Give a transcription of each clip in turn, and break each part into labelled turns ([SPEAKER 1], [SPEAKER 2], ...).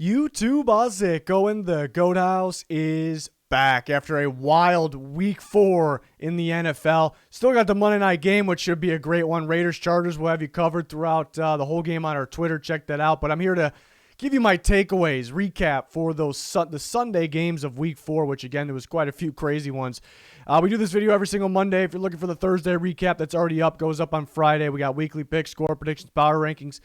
[SPEAKER 1] YouTube Ozzico and the Goat House is back after a wild week 4 in the NFL. Still got the Monday night game, which should be a great one. Raiders-Chargers, we'll have you covered throughout the whole game on our Twitter. Check that out. But I'm here to give you my takeaways, recap for the Sunday games of week 4, which again, there was quite a few crazy ones. We do this video every single Monday. If you're looking for the Thursday recap, that's already up. Goes up on Friday. We got weekly picks, score predictions, power rankings.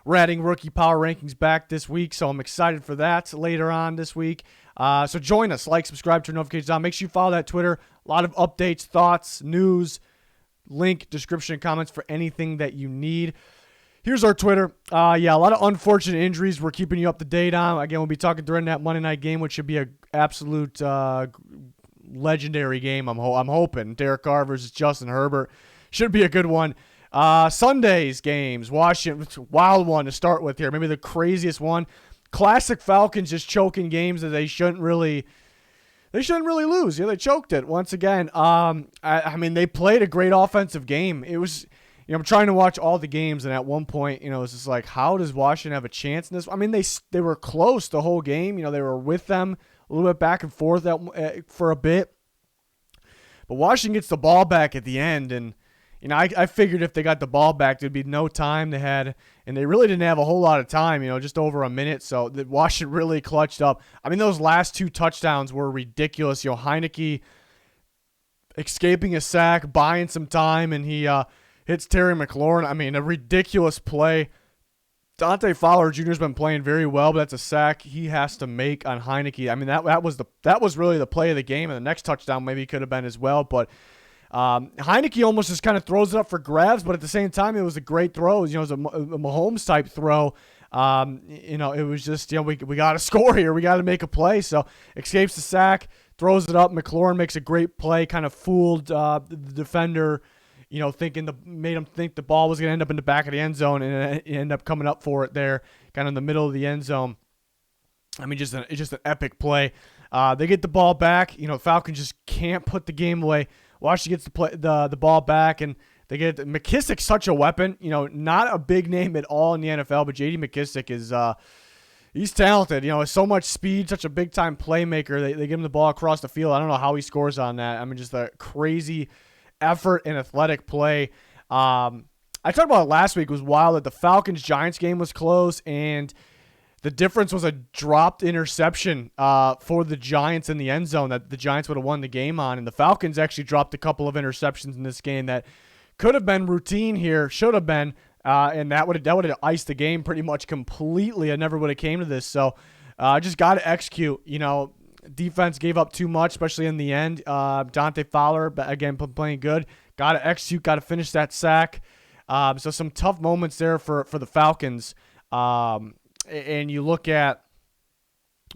[SPEAKER 1] We're adding rookie power rankings back this week, so I'm excited for that later on this week. So join us. Like, subscribe, turn notifications on. Make sure you follow that Twitter. A lot of updates, thoughts, news, link, description, comments for anything that you need. Here's our Twitter. A lot of unfortunate injuries we're keeping you up to date on. Again, we'll be talking during that Monday night game, which should be an absolute legendary game, I'm hoping. Derek Carr versus Justin Herbert. Should be a good one. Sunday's games, Washington, wild one to start with here. Maybe the craziest one. Classic Falcons just choking games that they shouldn't really lose. Yeah, they choked it once again. I mean, they played a great offensive game. It was, I'm trying to watch all the games, and at one point, it's just like, how does Washington have a chance in this? I mean, they were close the whole game. They were with them a little bit back and forth for a bit. But Washington gets the ball back at the end, and I figured if they got the ball back, there'd be no time they had, and they really didn't have a whole lot of time, just over a minute, so the Washington really clutched up. I mean, those last 2 touchdowns were ridiculous. Heineke escaping a sack, buying some time, and he hits Terry McLaurin. I mean, a ridiculous play. Dante Fowler Jr. has been playing very well, but that's a sack he has to make on Heineke. I mean, that was really the play of the game, and the next touchdown maybe could have been as well, but Heineke almost just kind of throws it up for grabs, but at the same time, it was a great throw. It was a Mahomes type throw. It was just, we got to score here. We got to make a play. So escapes the sack, throws it up. McLaurin makes a great play, kind of fooled the defender, made him think the ball was going to end up in the back of the end zone, and it ended up coming up for it there, kind of in the middle of the end zone. I mean, it's just an epic play. They get the ball back. Falcons just can't put the game away. Washington gets the ball back, and they get it. McKissick's such a weapon. Not a big name at all in the NFL, but J.D. McKissick is he's talented. So much speed, such a big-time playmaker. They give him the ball across the field. I don't know how he scores on that. I mean, just a crazy effort and athletic play. I talked about it last week. It was wild that the Falcons-Giants game was close, and the difference was a dropped interception for the Giants in the end zone that the Giants would have won the game on. And the Falcons actually dropped a couple of interceptions in this game that could have been routine here, should have been, and that would have iced the game pretty much completely. I never would have came to this. So just got to execute. Defense gave up too much, especially in the end. Dante Fowler, again, playing good. Got to execute, got to finish that sack. So some tough moments there for the Falcons. And you look at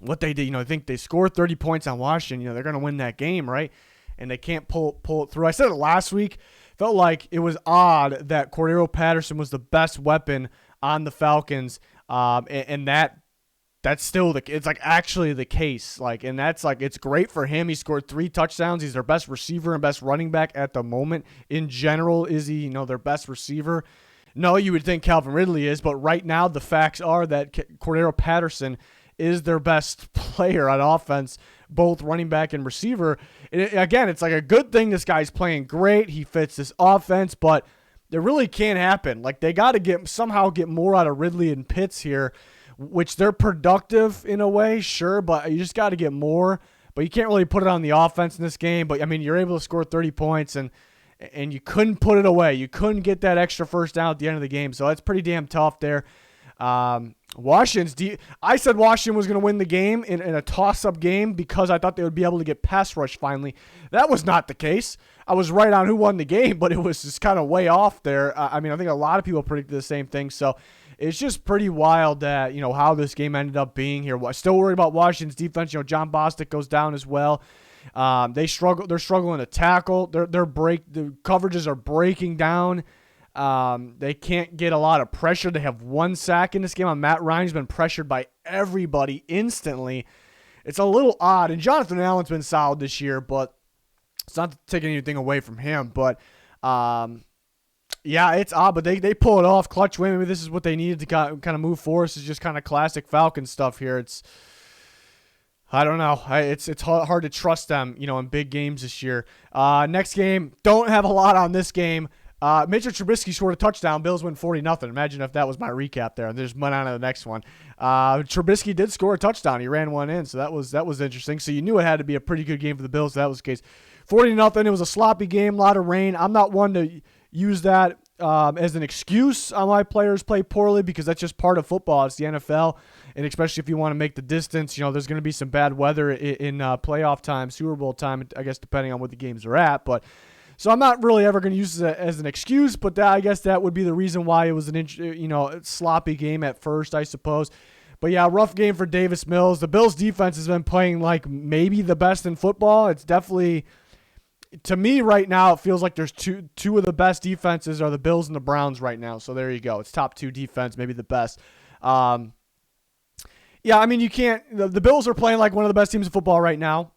[SPEAKER 1] what they did, I think they scored 30 points on Washington. They're going to win that game, right? And they can't pull it through. I said it last week. Felt like it was odd that Cordero Patterson was the best weapon on the Falcons, and that's still it's like actually the case. And that's it's great for him. He scored 3 touchdowns. He's their best receiver and best running back at the moment. In general, is he their best receiver? No, you would think Calvin Ridley is, but right now the facts are that Cordero Patterson is their best player on offense, both running back and receiver. Again, it's like a good thing this guy's playing great. He fits this offense, but it really can't happen. They got to somehow get more out of Ridley and Pitts here, which they're productive in a way, sure, but you just got to get more. But you can't really put it on the offense in this game. But, I mean, you're able to score 30 points, and you couldn't put it away. You couldn't get that extra first down at the end of the game. So that's pretty damn tough there. I said Washington was going to win the game in a toss-up game because I thought they would be able to get pass rush finally. That was not the case. I was right on who won the game, but it was just kind of way off there. I mean, I think a lot of people predicted the same thing. So it's just pretty wild that, how this game ended up being here. Still worried about Washington's defense. John Bostic goes down as well. They're struggling to tackle. The coverages are breaking down. They can't get a lot of pressure. They have 1 sack in this game. Matt Ryan's been pressured by everybody instantly. It's a little odd. And Jonathan Allen's been solid this year, but it's not taking anything away from him. But Yeah, it's odd, but they pull it off. Clutch win. Maybe this is what they needed to kind of move forward. This is just kind of classic Falcons stuff here. I don't know. It's hard to trust them, in big games this year. Next game, don't have a lot on this game. Mitchell Trubisky scored a touchdown. Bills win 40-0. Imagine if that was my recap there. And there's went on to the next one. Trubisky did score a touchdown. He ran one in, so that was interesting. So you knew it had to be a pretty good game for the Bills. So that was the case. 40-0. It was a sloppy game, a lot of rain. I'm not one to use that as an excuse on why players play poorly, because that's just part of football. It's the NFL, and especially if you want to make the distance, there's going to be some bad weather in playoff time, Super Bowl time, I guess, depending on what the games are at. But so I'm not really ever going to use it as an excuse, but I guess that would be the reason why it was an sloppy game at first, I suppose. But yeah, rough game for Davis Mills. The Bills defense has been playing like maybe the best in football. It's definitely, to me right now, it feels like there's two of the best defenses are the Bills and the Browns right now. So there you go. It's top two defense, maybe the best. Yeah, I mean, you can't. The Bills are playing like one of the best teams in football right now.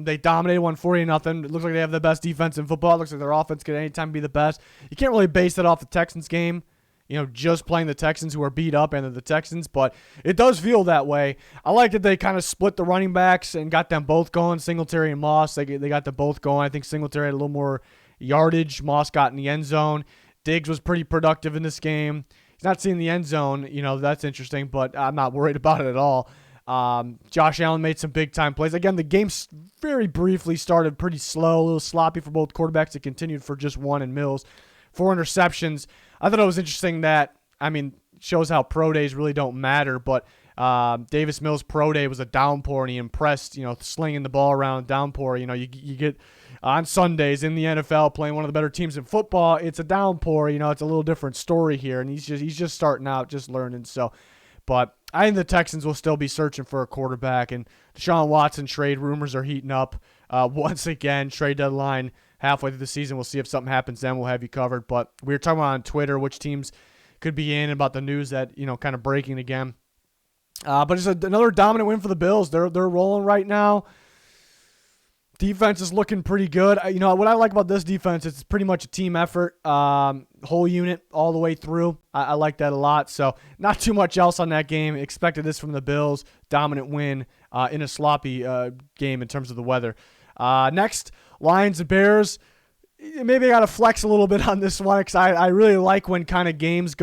[SPEAKER 1] They dominated, won 40-0. It looks like they have the best defense in football. It looks like their offense could anytime be the best. You can't really base that off the Texans game, just playing the Texans, who are beat up, and the Texans. But it does feel that way. I like that they kind of split the running backs and got them both going, Singletary and Moss. They got them both going. I think Singletary had a little more yardage. Moss got in the end zone. Diggs was pretty productive in this game. Not seeing the end zone, that's interesting, but I'm not worried about it at all. Josh Allen made some big-time plays. Again, the game very briefly started pretty slow, a little sloppy for both quarterbacks. It continued for just one in Mills. 4 interceptions. I thought it was interesting that, shows how pro days really don't matter, but Davis Mills' pro day was a downpour, and he impressed, slinging the ball around, downpour. You get on Sundays in the NFL playing one of the better teams in football, it's a downpour. It's a little different story here, and he's just starting out, just learning. So, but I think the Texans will still be searching for a quarterback, and Deshaun Watson trade rumors are heating up once again. Trade deadline halfway through the season. We'll see if something happens then. We'll have you covered. But we were talking about on Twitter which teams could be in, about the news that, kind of breaking again. But it's another dominant win for the Bills. They're rolling right now. Defense is looking pretty good. What I like about this defense, it's pretty much a team effort, whole unit all the way through. I like that a lot. So not too much else on that game. Expected this from the Bills. Dominant win in a sloppy game in terms of the weather. Next, Lions and Bears. Maybe I got to flex a little bit on this one, because I really like when kind of games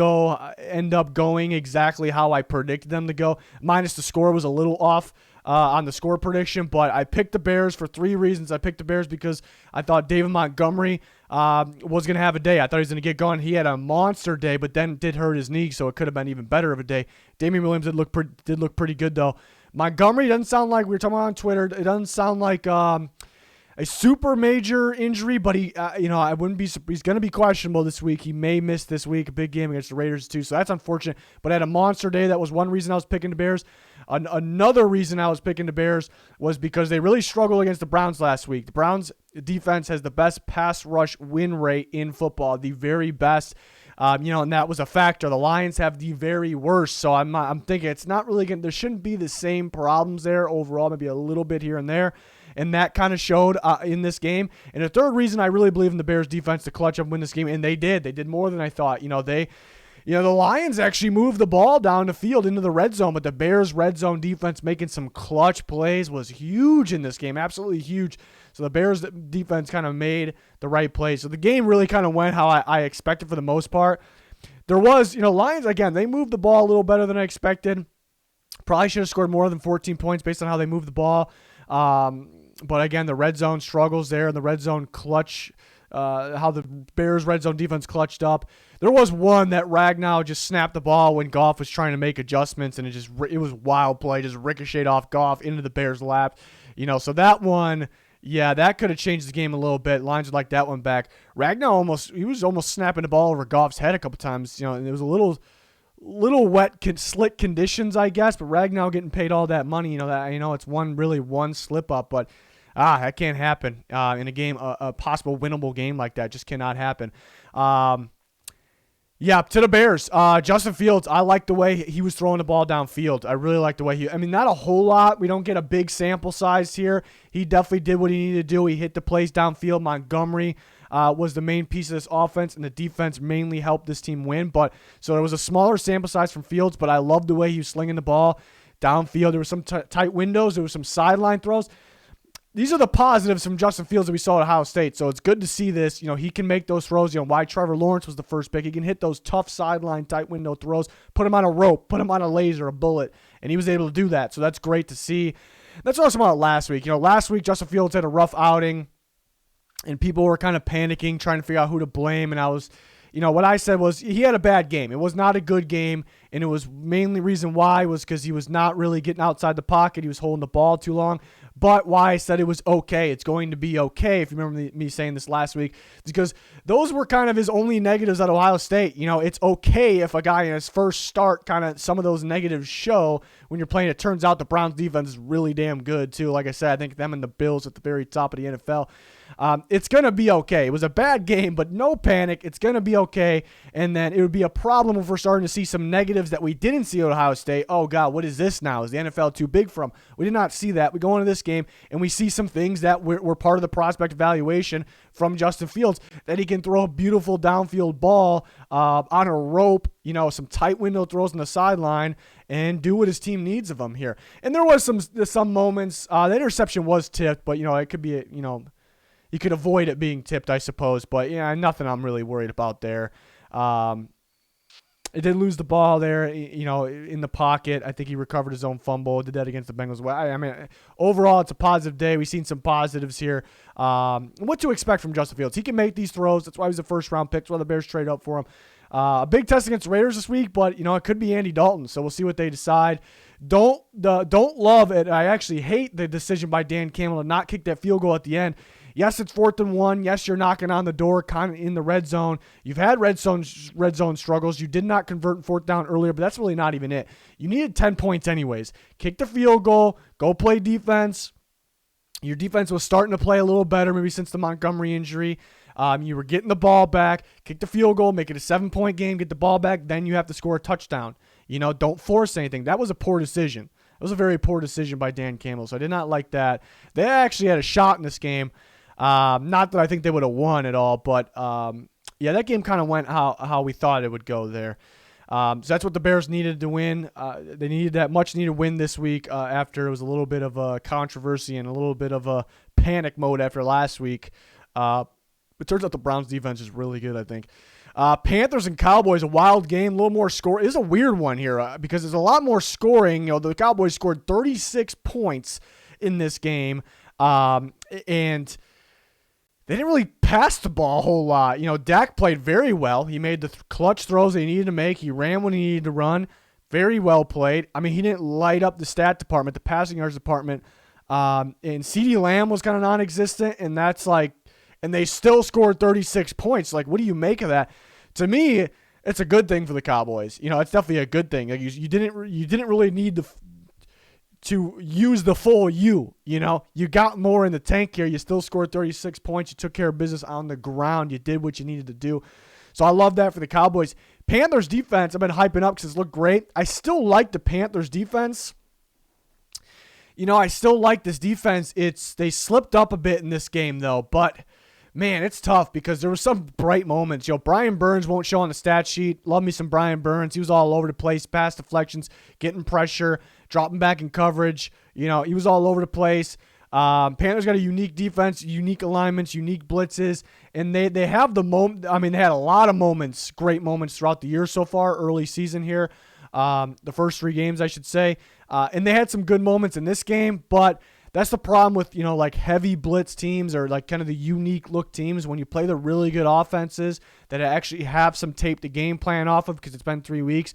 [SPEAKER 1] end up going exactly how I predicted them to go. Minus the score was a little off on the score prediction, but I picked the Bears for 3 reasons. I picked the Bears because I thought David Montgomery was going to have a day. I thought he was going to get going. He had a monster day, but then did hurt his knee, so it could have been even better of a day. Damian Williams did look pretty good, though. Montgomery doesn't sound like, we were talking about on Twitter, it doesn't sound like a super major injury, but I wouldn't be. He's going to be questionable this week. He may miss this week. A big game against the Raiders too, so that's unfortunate. But I had a monster day. That was one reason I was picking the Bears. Another reason I was picking the Bears was because they really struggled against the Browns last week. The Browns defense has the best pass rush win rate in football, the very best. And that was a factor. The Lions have the very worst, so I'm thinking it's not really going. There shouldn't be the same problems there overall. Maybe a little bit here and there. And that kind of showed in this game. And the third reason I really believe in the Bears defense to clutch up and win this game, and they did. They did more than I thought. The Lions actually moved the ball down the field into the red zone, but the Bears' red zone defense making some clutch plays was huge in this game, absolutely huge. So the Bears' defense kind of made the right plays. So the game really kind of went how I expected for the most part. There was, Lions, again, they moved the ball a little better than I expected. Probably should have scored more than 14 points based on how they moved the ball. But again, the red zone struggles there, and the red zone clutch, how the Bears' red zone defense clutched up. There was one that Ragnow just snapped the ball when Goff was trying to make adjustments, and it was wild play, just ricocheted off Goff into the Bears' lap. So that one, yeah, that could have changed the game a little bit. Lions would like that one back. Ragnow was almost snapping the ball over Goff's head a couple times, and it was a little wet, slick conditions, I guess, but Ragnow getting paid all that money, it's one slip up, but that can't happen in a game, a possible winnable game like that. Just cannot happen. Yeah, to the Bears. Justin Fields, I like the way he was throwing the ball downfield. I really like the way not a whole lot. We don't get a big sample size here. He definitely did what he needed to do. He hit the plays downfield. Montgomery, was the main piece of this offense, and the defense mainly helped this team win. But so there was a smaller sample size from Fields, but I loved the way he was slinging the ball downfield. There were some tight windows. There were some sideline throws. These are the positives from Justin Fields that we saw at Ohio State. So it's good to see this. He can make those throws. Why Trevor Lawrence was the first pick. He can hit those tough sideline, tight window throws, put him on a rope, put him on a laser, a bullet, and he was able to do that. So that's great to see. That's what I was talking about last week. Last week Justin Fields had a rough outing, and people were kind of panicking, trying to figure out who to blame. And I was, what I said was he had a bad game. It was not a good game, and it was mainly reason why was because he was not really getting outside the pocket. He was holding the ball too long. But why I said it was okay, it's going to be okay, if you remember me saying this last week, because those were kind of his only negatives at Ohio State. It's okay if a guy in his first start, kind of some of those negatives show when you're playing. It turns out the Browns defense is really damn good, too. Like I said, I think them and the Bills at the very top of the NFL. It's going to be okay. It was a bad game, but no panic. It's going to be okay. And then it would be a problem if we're starting to see some negatives that we didn't see at Ohio State. Oh, God, what is this now? Is the NFL too big for them? We did not see that. We go into this game, and we see some things that were part of the prospect evaluation from Justin Fields, that he can throw a beautiful downfield ball on a rope, some tight window throws on the sideline, and do what his team needs of him here. And there was some moments. The interception was tipped, but, it could be, you could avoid it being tipped, I suppose. But, nothing I'm really worried about there. It did lose the ball there, in the pocket. I think he recovered his own fumble. Did that against the Bengals. I mean, overall, it's a positive day. We've seen some positives here. What to expect from Justin Fields? He can make these throws. That's why he was a first-round pick. That's why the Bears traded up for him. A big test against the Raiders this week, but, it could be Andy Dalton. So we'll see what they decide. Don't love it. I actually hate the decision by Dan Campbell to not kick that field goal at the end. Yes, it's 4th and 1. Yes, you're knocking on the door, kind of in the red zone. You've had red zone struggles. You did not convert in 4th down earlier, but that's really not even it. You needed 10 points anyways. Kick the field goal. Go play defense. Your defense was starting to play a little better, maybe since the Montgomery injury. You were getting the ball back. Kick the field goal. Make it a 7-point game. Get the ball back. Then you have to score a touchdown. Don't force anything. That was a poor decision. It was a very poor decision by Dan Campbell, so I did not like that. They actually had a shot in this game. Not that I think they would have won at all, but that game kind of went how we thought it would go there. So that's what the Bears needed to win. They needed that much-needed win this week after it was a little bit of a controversy and a little bit of a panic mode after last week. It turns out the Browns defense is really good, I think. Panthers and Cowboys, a wild game, a little more score. It is a weird one here because there's a lot more scoring. The Cowboys scored 36 points in this game, and they didn't really pass the ball a whole lot. Dak played very well. He made the clutch throws that he needed to make. He ran when he needed to run. Very well played. I mean, he didn't light up the stat department, the passing yards department. And CeeDee Lamb was kind of non-existent, and and they still scored 36 points. Like, what do you make of that? To me, it's a good thing for the Cowboys. It's definitely a good thing. Like, you didn't really need to use the full you got more in the tank here. You still scored 36 points. You took care of business on the ground. You did what you needed to do. So I love that for the Cowboys. Panthers defense, I've been hyping up because it's looked great. I still like the Panthers defense. I still like this defense. They slipped up a bit in this game though, but man, it's tough because there were some bright moments. Brian Burns won't show on the stat sheet. Love me some Brian Burns. He was all over the place, pass deflections, getting pressure, dropping back in coverage. He was all over the place. Panthers got a unique defense, unique alignments, unique blitzes, and they have the moment. I mean, they had a lot of moments, great moments throughout the year so far, early season here. The first 3 games, I should say. And they had some good moments in this game, but that's the problem with, like heavy blitz teams or like kind of the unique look teams. When you play the really good offenses that actually have some tape to game plan off of because it's been 3 weeks,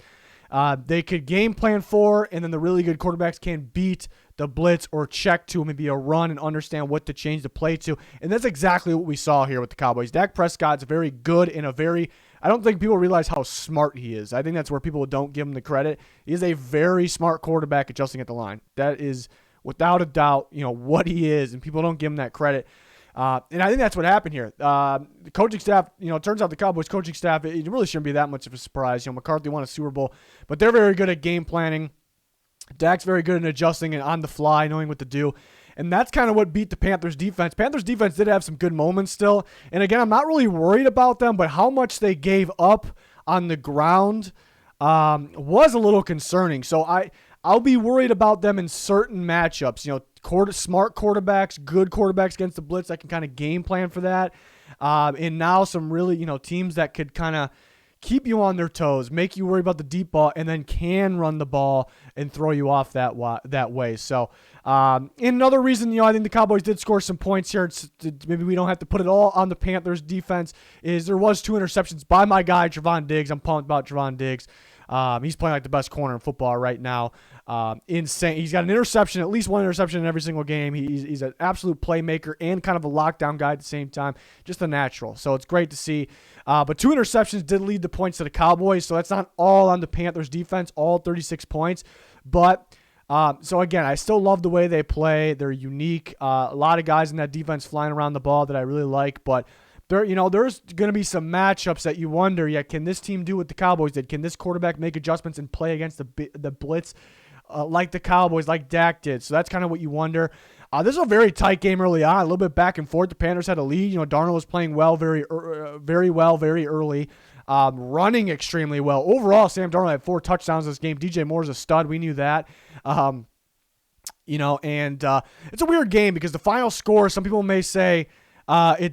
[SPEAKER 1] they could game plan for, and then the really good quarterbacks can beat the blitz or check to maybe a run and understand what to change the play to. And that's exactly what we saw here with the Cowboys. Dak Prescott's very good in I don't think people realize how smart he is. I think that's where people don't give him the credit. He is a very smart quarterback adjusting at the line. That is without a doubt, what he is, and people don't give him that credit. And I think that's what happened here. The coaching staff, it turns out the Cowboys coaching staff, it really shouldn't be that much of a surprise. McCarthy won a Super Bowl, but they're very good at game planning. Dak's very good at adjusting and on the fly, knowing what to do. And that's kind of what beat the Panthers defense. Panthers defense did have some good moments still. And again, I'm not really worried about them, but how much they gave up on the ground was a little concerning. So I'll be worried about them in certain matchups. Smart quarterbacks, good quarterbacks against the blitz that can kind of game plan for that. And now some really, teams that could kind of keep you on their toes, make you worry about the deep ball, and then can run the ball and throw you off that way. So, another reason, I think the Cowboys did score some points here. Maybe we don't have to put it all on the Panthers defense. Is there was 2 interceptions by my guy, Trevon Diggs. I'm pumped about Trevon Diggs. He's playing like the best corner in football right now. Insane. He's got an interception, at least one interception in every single game. He's an absolute playmaker and kind of a lockdown guy at the same time. Just a natural. So it's great to see. But 2 interceptions did lead to points to the Cowboys. So that's not all on the Panthers defense, all 36 points. But so again, I still love the way they play. They're unique. A lot of guys in that defense flying around the ball that I really like. But there's going to be some matchups that you wonder, can this team do what the Cowboys did? Can this quarterback make adjustments and play against the blitz like the Cowboys, like Dak did? So that's kind of what you wonder. This is a very tight game early on, a little bit back and forth. The Panthers had a lead. Darnold was playing well, very well, very early, running extremely well. Overall, Sam Darnold had 4 touchdowns this game. DJ Moore's a stud. We knew that. And it's a weird game because the final score, some people may say, I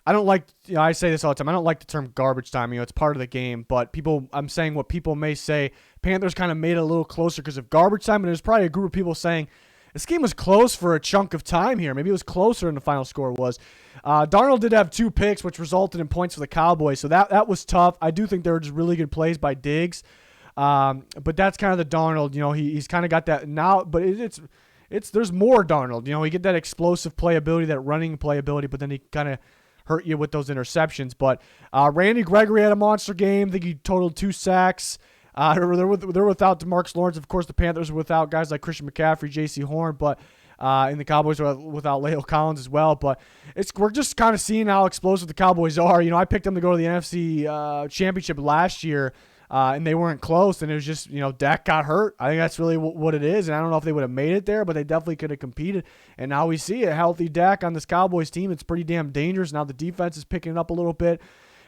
[SPEAKER 1] don't like, I say this all the time. I don't like the term garbage time. It's part of the game, but I'm saying what people may say, Panthers kind of made it a little closer because of garbage time. And there's probably a group of people saying this game was close for a chunk of time here. Maybe it was closer than the final score was. Darnold did have 2 picks, which resulted in points for the Cowboys. So that was tough. I do think there were just really good plays by Diggs. But that's kind of the Darnold, he's kind of got that now, but there's more Darnold. He get that explosive playability, that running playability, but then he kind of hurt you with those interceptions. But Randy Gregory had a monster game. I think he totaled 2 sacks. They're without DeMarcus Lawrence. Of course, the Panthers are without guys like Christian McCaffrey, J.C. Horn, and the Cowboys are without La'el Collins as well. But we're just kind of seeing how explosive the Cowboys are. I picked them to go to the NFC Championship last year. And they weren't close, and it was just, Dak got hurt. I think that's really what it is, and I don't know if they would have made it there, but they definitely could have competed. And now we see a healthy Dak on this Cowboys team. It's pretty damn dangerous. Now the defense is picking it up a little bit.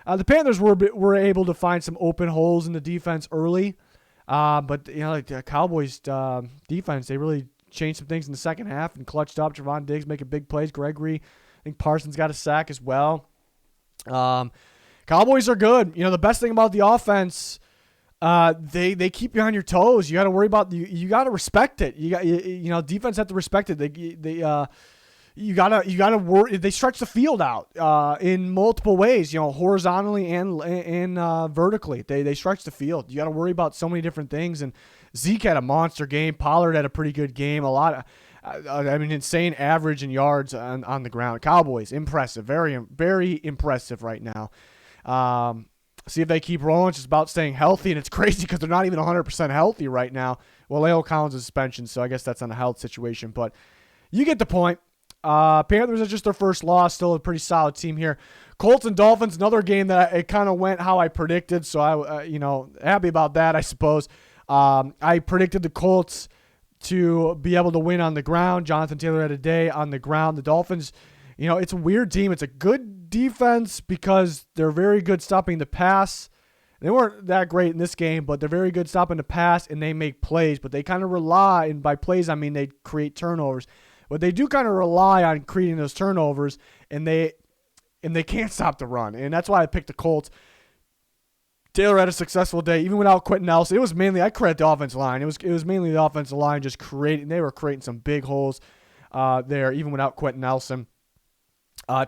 [SPEAKER 1] The Panthers were able to find some open holes in the defense early, but the Cowboys defense, they really changed some things in the second half and clutched up. Trevon Diggs making big plays. Gregory, I think Parsons got a sack as well. Cowboys are good. The best thing about the offense, they keep you on your toes. You got to worry about you got to respect it. Defense have to respect it. You gotta worry. They stretch the field out in multiple ways. Horizontally and vertically. They stretch the field. You got to worry about so many different things. And Zeke had a monster game. Pollard had a pretty good game. A lot of, insane average in yards on the ground. Cowboys impressive, very very impressive right now. See if they keep rolling. It's just about staying healthy, and it's crazy because they're not even 100% healthy right now. Well, La'el Collins is suspension, so I guess that's on a health situation. But you get the point. Panthers are just their first loss. Still a pretty solid team here. Colts and Dolphins, another game that it kind of went how I predicted. So I, happy about that, I suppose. I predicted the Colts to be able to win on the ground. Jonathan Taylor had a day on the ground. The Dolphins, it's a weird team. It's a good defense because they're very good stopping the pass. They weren't that great in this game, but they're very good stopping the pass, and they make plays. But they kind of rely, and by plays I mean they create turnovers. But they do kind of rely on creating those turnovers, and they can't stop the run. And that's why I picked the Colts. Taylor had a successful day, even without Quentin Nelson. It was mainly, I credit the offensive line. It was mainly the offensive line just creating. They were creating some big holes there, even without Quentin Nelson.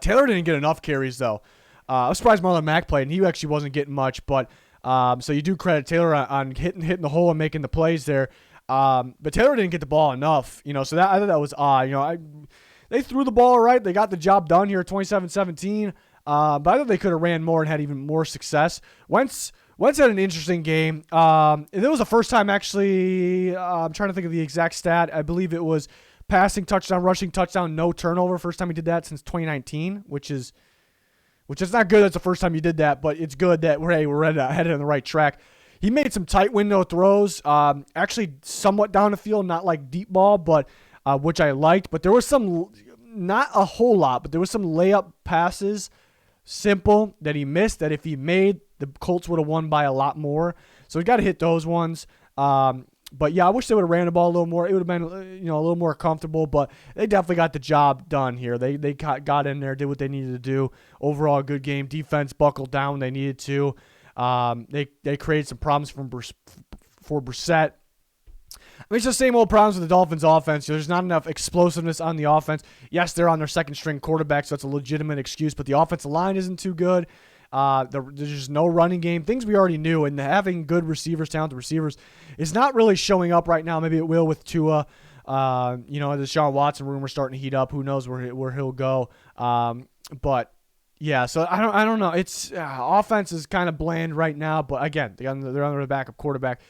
[SPEAKER 1] Taylor didn't get enough carries, though. I was surprised Marlon Mack played, and he actually wasn't getting much. But so you do credit Taylor on hitting the hole and making the plays there. But Taylor didn't get the ball enough, so that I thought that was odd. They threw the ball all right. They got the job done here, 27-17. But I thought they could have ran more and had even more success. Wentz had an interesting game. And it was the first time, actually, I'm trying to think of the exact stat. I believe it was passing touchdown, rushing touchdown, no turnover. First time he did that since 2019, which is not good. That's the first time you did that, but it's good that we're headed on the right track. He made some tight window throws, actually somewhat down the field, not like deep ball, but which I liked. But there was some, not a whole lot, but there was some layup passes, simple, that he missed, that if he made, the Colts would have won by a lot more. So we got to hit those ones. But yeah, I wish they would have ran the ball a little more. It would have been, a little more comfortable, but they definitely got the job done here. They got in there, did what they needed to do. Overall, a good game. Defense buckled down when they needed to. They created some problems for Brissett. I mean, it's the same old problems with the Dolphins offense. There's not enough explosiveness on the offense. Yes, they're on their second string quarterback, so that's a legitimate excuse, but the offensive line isn't too good. There's just no running game. Things we already knew, and having good receivers, talented receivers, is not really showing up right now. Maybe it will with Tua. The Deshaun Watson rumor starting to heat up. Who knows where he'll go? But yeah, so I don't know. It's offense is kind of bland right now. But again, they're under the backup quarterback,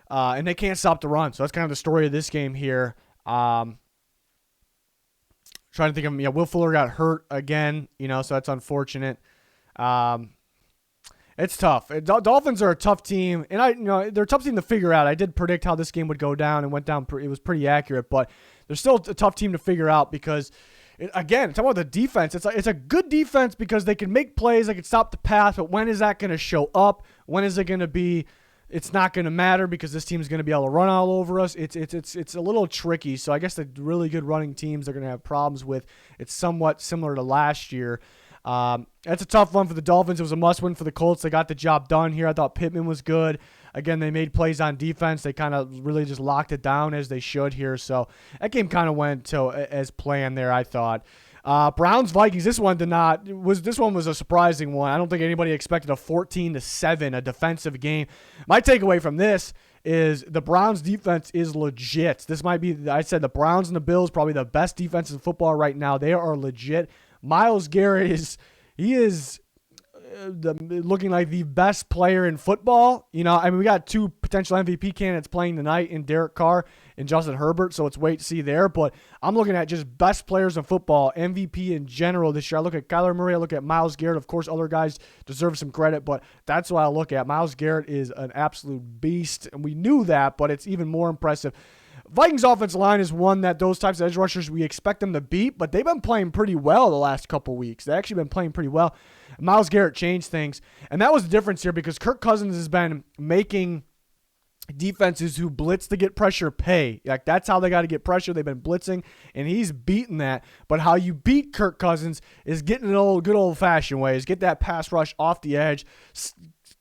[SPEAKER 1] and they can't stop the run. So that's kind of the story of this game here. Trying to think of Will Fuller got hurt again. So that's unfortunate. It's tough. Dolphins are a tough team, and they're a tough team to figure out. I did predict how this game would go down, and went down. It was pretty accurate, but they're still a tough team to figure out because, again, talking about the defense, it's a good defense because they can make plays, they can stop the pass, but when is that going to show up? When is it going to be? It's not going to matter because this team is going to be able to run all over us. It's a little tricky. So I guess the really good running teams they're going to have problems with. It's somewhat similar to last year. That's a tough one for the Dolphins. It was a must-win for the Colts. They got the job done here. I thought Pittman was good. Again, they made plays on defense. They kind of really just locked it down as they should here. So that game kind of went as planned there, I thought. Browns-Vikings, this one was a surprising one. I don't think anybody expected a 14-7, a defensive game. My takeaway from this is the Browns defense is legit. This might be, I said the Browns and the Bills, probably the best defense in football right now. They are legit. Myles Garrett is looking like the best player in football. We got two potential MVP candidates playing tonight in Derek Carr and Justin Herbert, so let's wait to see there. But I'm looking at just best players in football, MVP in general this year. I look at Kyler Murray, I look at Myles Garrett. Of course, other guys deserve some credit, but that's what I look at. Myles Garrett is an absolute beast, and we knew that, but it's even more impressive. Vikings offensive line is one that those types of edge rushers, we expect them to beat, but they've been playing pretty well the last couple weeks. They've actually been playing pretty well. Myles Garrett changed things, and that was the difference here because Kirk Cousins has been making defenses who blitz to get pressure pay. Like, that's how they got to get pressure. They've been blitzing, and he's beaten that. But how you beat Kirk Cousins is getting it good old-fashioned ways. Get that pass rush off the edge,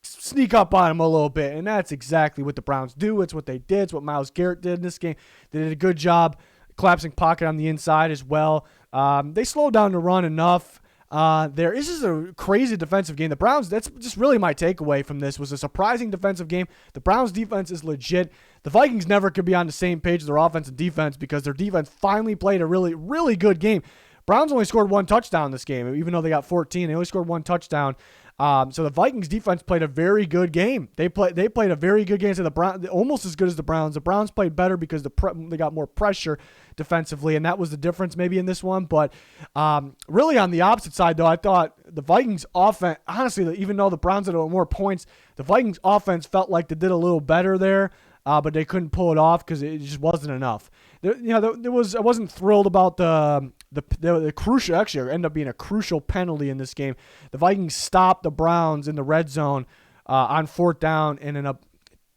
[SPEAKER 1] sneak up on him a little bit, and that's exactly what the Browns do. It's what they did. It's what Myles Garrett did in this game. They did a good job collapsing pocket on the inside as well. They slowed down the run enough. This is a crazy defensive game. The Browns, that's just really my takeaway from this, was a surprising defensive game. The Browns defense is legit. The Vikings never could be on the same page as their offense and defense because their defense finally played a really, really good game. Browns only scored one touchdown this game, even though they got 14. They only scored one touchdown. So the Vikings defense played a very good game. They played a very good game to the Browns, almost as good as the Browns. The Browns played better because they got more pressure defensively, and that was the difference maybe in this one. But really on the opposite side, though, I thought the Vikings offense, honestly, even though the Browns had more points, the Vikings offense felt like they did a little better there. But they couldn't pull it off because it just wasn't enough. I wasn't thrilled about the crucial, actually, it ended up being a crucial penalty in this game. The Vikings stopped the Browns in the red zone on fourth down, and then a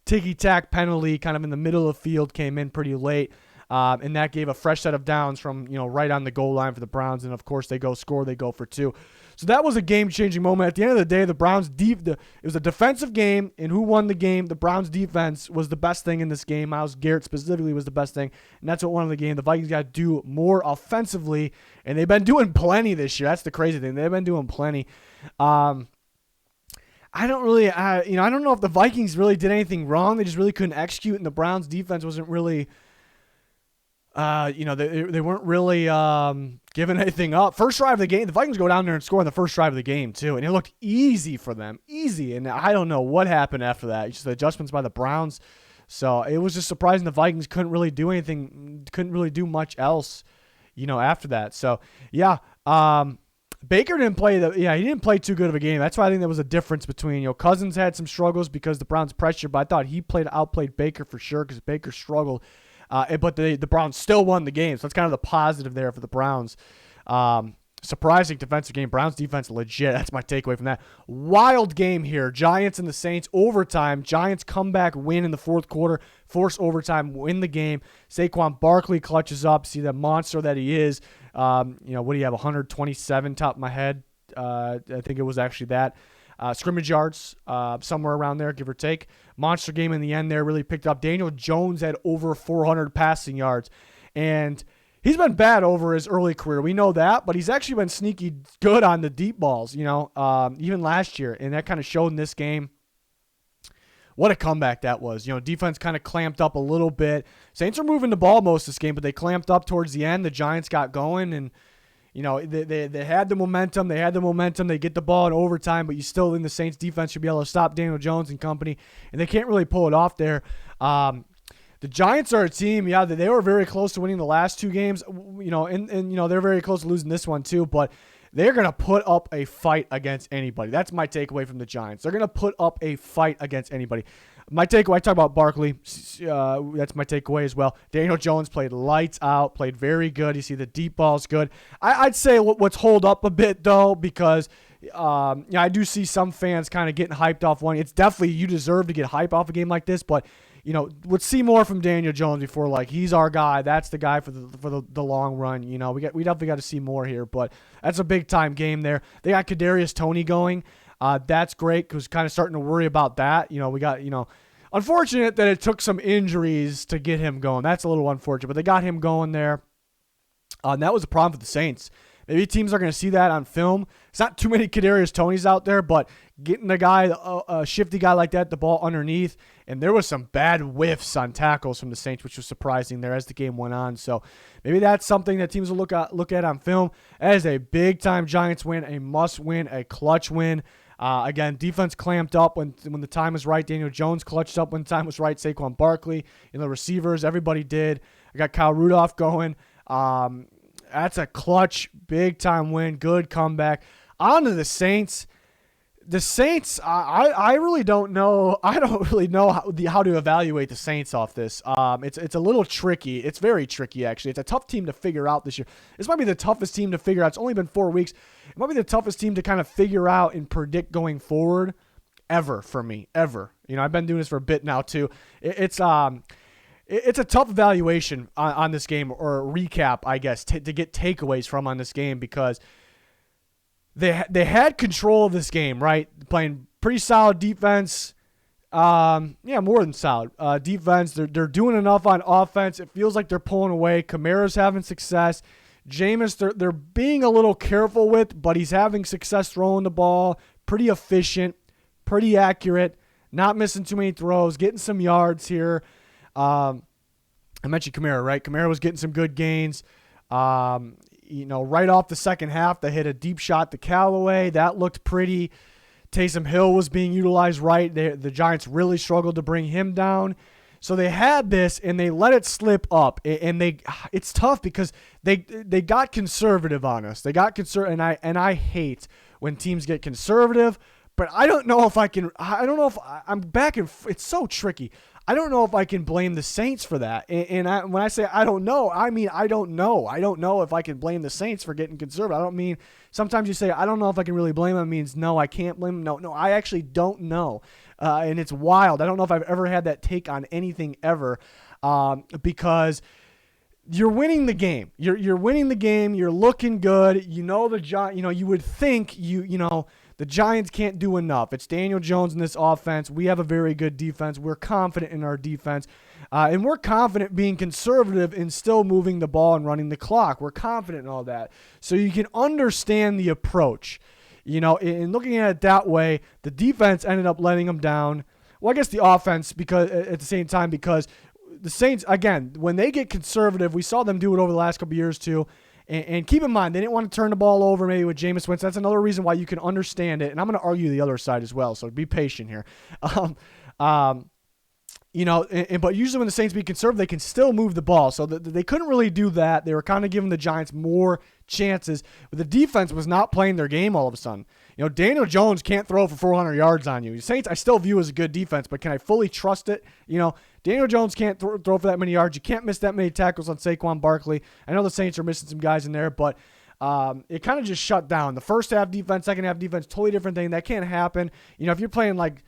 [SPEAKER 1] ticky-tack penalty kind of in the middle of the field came in pretty late. And that gave a fresh set of downs from right on the goal line for the Browns. And, of course, they go for two. So that was a game-changing moment. At the end of the day, the Browns it was a defensive game, and who won the game? The Browns' defense was the best thing in this game. Myles Garrett specifically was the best thing, and that's what won the game. The Vikings got to do more offensively, and they've been doing plenty this year. That's the crazy thing. They've been doing plenty. I don't know if the Vikings really did anything wrong. They just really couldn't execute, and the Browns' defense wasn't really they weren't really giving anything up. First drive of the game, the Vikings go down there and score on the first drive of the game, too. And it looked easy for them. Easy. And I don't know what happened after that. Just the adjustments by the Browns. So it was just surprising the Vikings couldn't really do anything, couldn't really do much else, after that. So, yeah. Baker didn't play he didn't play too good of a game. That's why I think there was a difference between, Cousins had some struggles because the Browns pressure, but I thought he outplayed Baker for sure because Baker struggled. But the Browns still won the game, so that's kind of the positive there for the Browns. Surprising defensive game. Browns defense legit. That's my takeaway from that. Wild game here. Giants and the Saints overtime. Giants comeback win in the fourth quarter. Force overtime, win the game. Saquon Barkley clutches up. See the monster that he is. What do you have? 127 top of my head. I think it was actually that. Scrimmage yards, somewhere around there, give or take. Monster game in the end there. Really picked up. Daniel Jones had over 400 passing yards. And he's been bad over his early career. We know that, but he's actually been sneaky good on the deep balls, even last year. And that kind of showed in this game. What a comeback that was. Defense kind of clamped up a little bit. Saints are moving the ball most of this game, but they clamped up towards the end. The Giants got going, and, they had the momentum. They get the ball in overtime, but you still think the Saints defense should be able to stop Daniel Jones and company, and they can't really pull it off there. The Giants are a team, they were very close to winning the last two games, and they're very close to losing this one too, but they're going to put up a fight against anybody. That's my takeaway from the Giants. They're going to put up a fight against anybody. My takeaway, I talk about Barkley. That's my takeaway as well. Daniel Jones played lights out, played very good. You see the deep ball's good. I'd say what's hold up a bit, though, because I do see some fans kind of getting hyped off one. It's definitely, you deserve to get hype off a game like this, but let's see more from Daniel Jones before, he's our guy. That's the guy for the long run. We definitely got to see more here, but that's a big time game there. They got Kadarius Toney going. That's great because kind of starting to worry about that. We got, unfortunate that it took some injuries to get him going. That's a little unfortunate, but they got him going there. And that was a problem for the Saints. Maybe teams are going to see that on film. It's not too many Kadarius Toneys out there, but getting a shifty guy like that, the ball underneath, and there was some bad whiffs on tackles from the Saints, which was surprising there as the game went on. So maybe that's something that teams will look at on film. That is a big-time Giants win, a must-win, a clutch win. Again, defense clamped up when the time was right. Daniel Jones clutched up when the time was right. Saquon Barkley, the receivers, everybody did. I got Kyle Rudolph going. That's a clutch, big-time win, good comeback. On to the Saints. The Saints, I really don't know. I don't really know how to evaluate the Saints off this. It's a little tricky. It's very tricky, actually. It's a tough team to figure out this year. This might be the toughest team to figure out. It's only been 4 weeks. It might be the toughest team to kind of figure out and predict going forward ever for me, ever. I've been doing this for a bit now, too. It's a tough evaluation on this game, or recap, I guess, to get takeaways from on this game, because they had control of this game, right? Playing pretty solid defense. More than solid defense. They're doing enough on offense. It feels like they're pulling away. Kamara's having success. Jameis, they're being a little careful with, but he's having success throwing the ball. Pretty efficient, pretty accurate, not missing too many throws, getting some yards here. I mentioned Kamara, right? Kamara was getting some good gains. Right off the second half, they hit a deep shot to Callaway. That looked pretty. Taysom Hill was being utilized right. The Giants really struggled to bring him down. So they had this, and they let it slip up. And it's tough because they got conservative on us. They got conservative, and I hate when teams get conservative. But I don't know if I'm back and it's so tricky. I don't know if I can blame the Saints for that. When I say I don't know, I mean I don't know. I don't know if I can blame the Saints for getting conservative. I don't mean, sometimes you say I don't know if I can really blame them. It means no, I can't blame them. No, I actually don't know. And it's wild. I don't know if I've ever had that take on anything ever, because you're winning the game. You're winning the game. You're looking good. You would think the Giants can't do enough. It's Daniel Jones in this offense. We have a very good defense. We're confident in our defense. And we're confident being conservative and still moving the ball and running the clock. We're confident in all that. So you can understand the approach. In looking at it that way, the defense ended up letting them down. Well, I guess the offense, because at the same time, because the Saints, again, when they get conservative, we saw them do it over the last couple of years too. And keep in mind, they didn't want to turn the ball over maybe with Jameis Winston. That's another reason why you can understand it. And I'm going to argue the other side as well, so be patient here. But usually when the Saints be conservative, they can still move the ball. So they couldn't really do that. They were kind of giving the Giants more chances. But the defense was not playing their game all of a sudden. Daniel Jones can't throw for 400 yards on you. The Saints I still view as a good defense, but can I fully trust it? Daniel Jones can't throw for that many yards. You can't miss that many tackles on Saquon Barkley. I know the Saints are missing some guys in there, but it kind of just shut down. The first half defense, second half defense, totally different thing. That can't happen. If you're playing like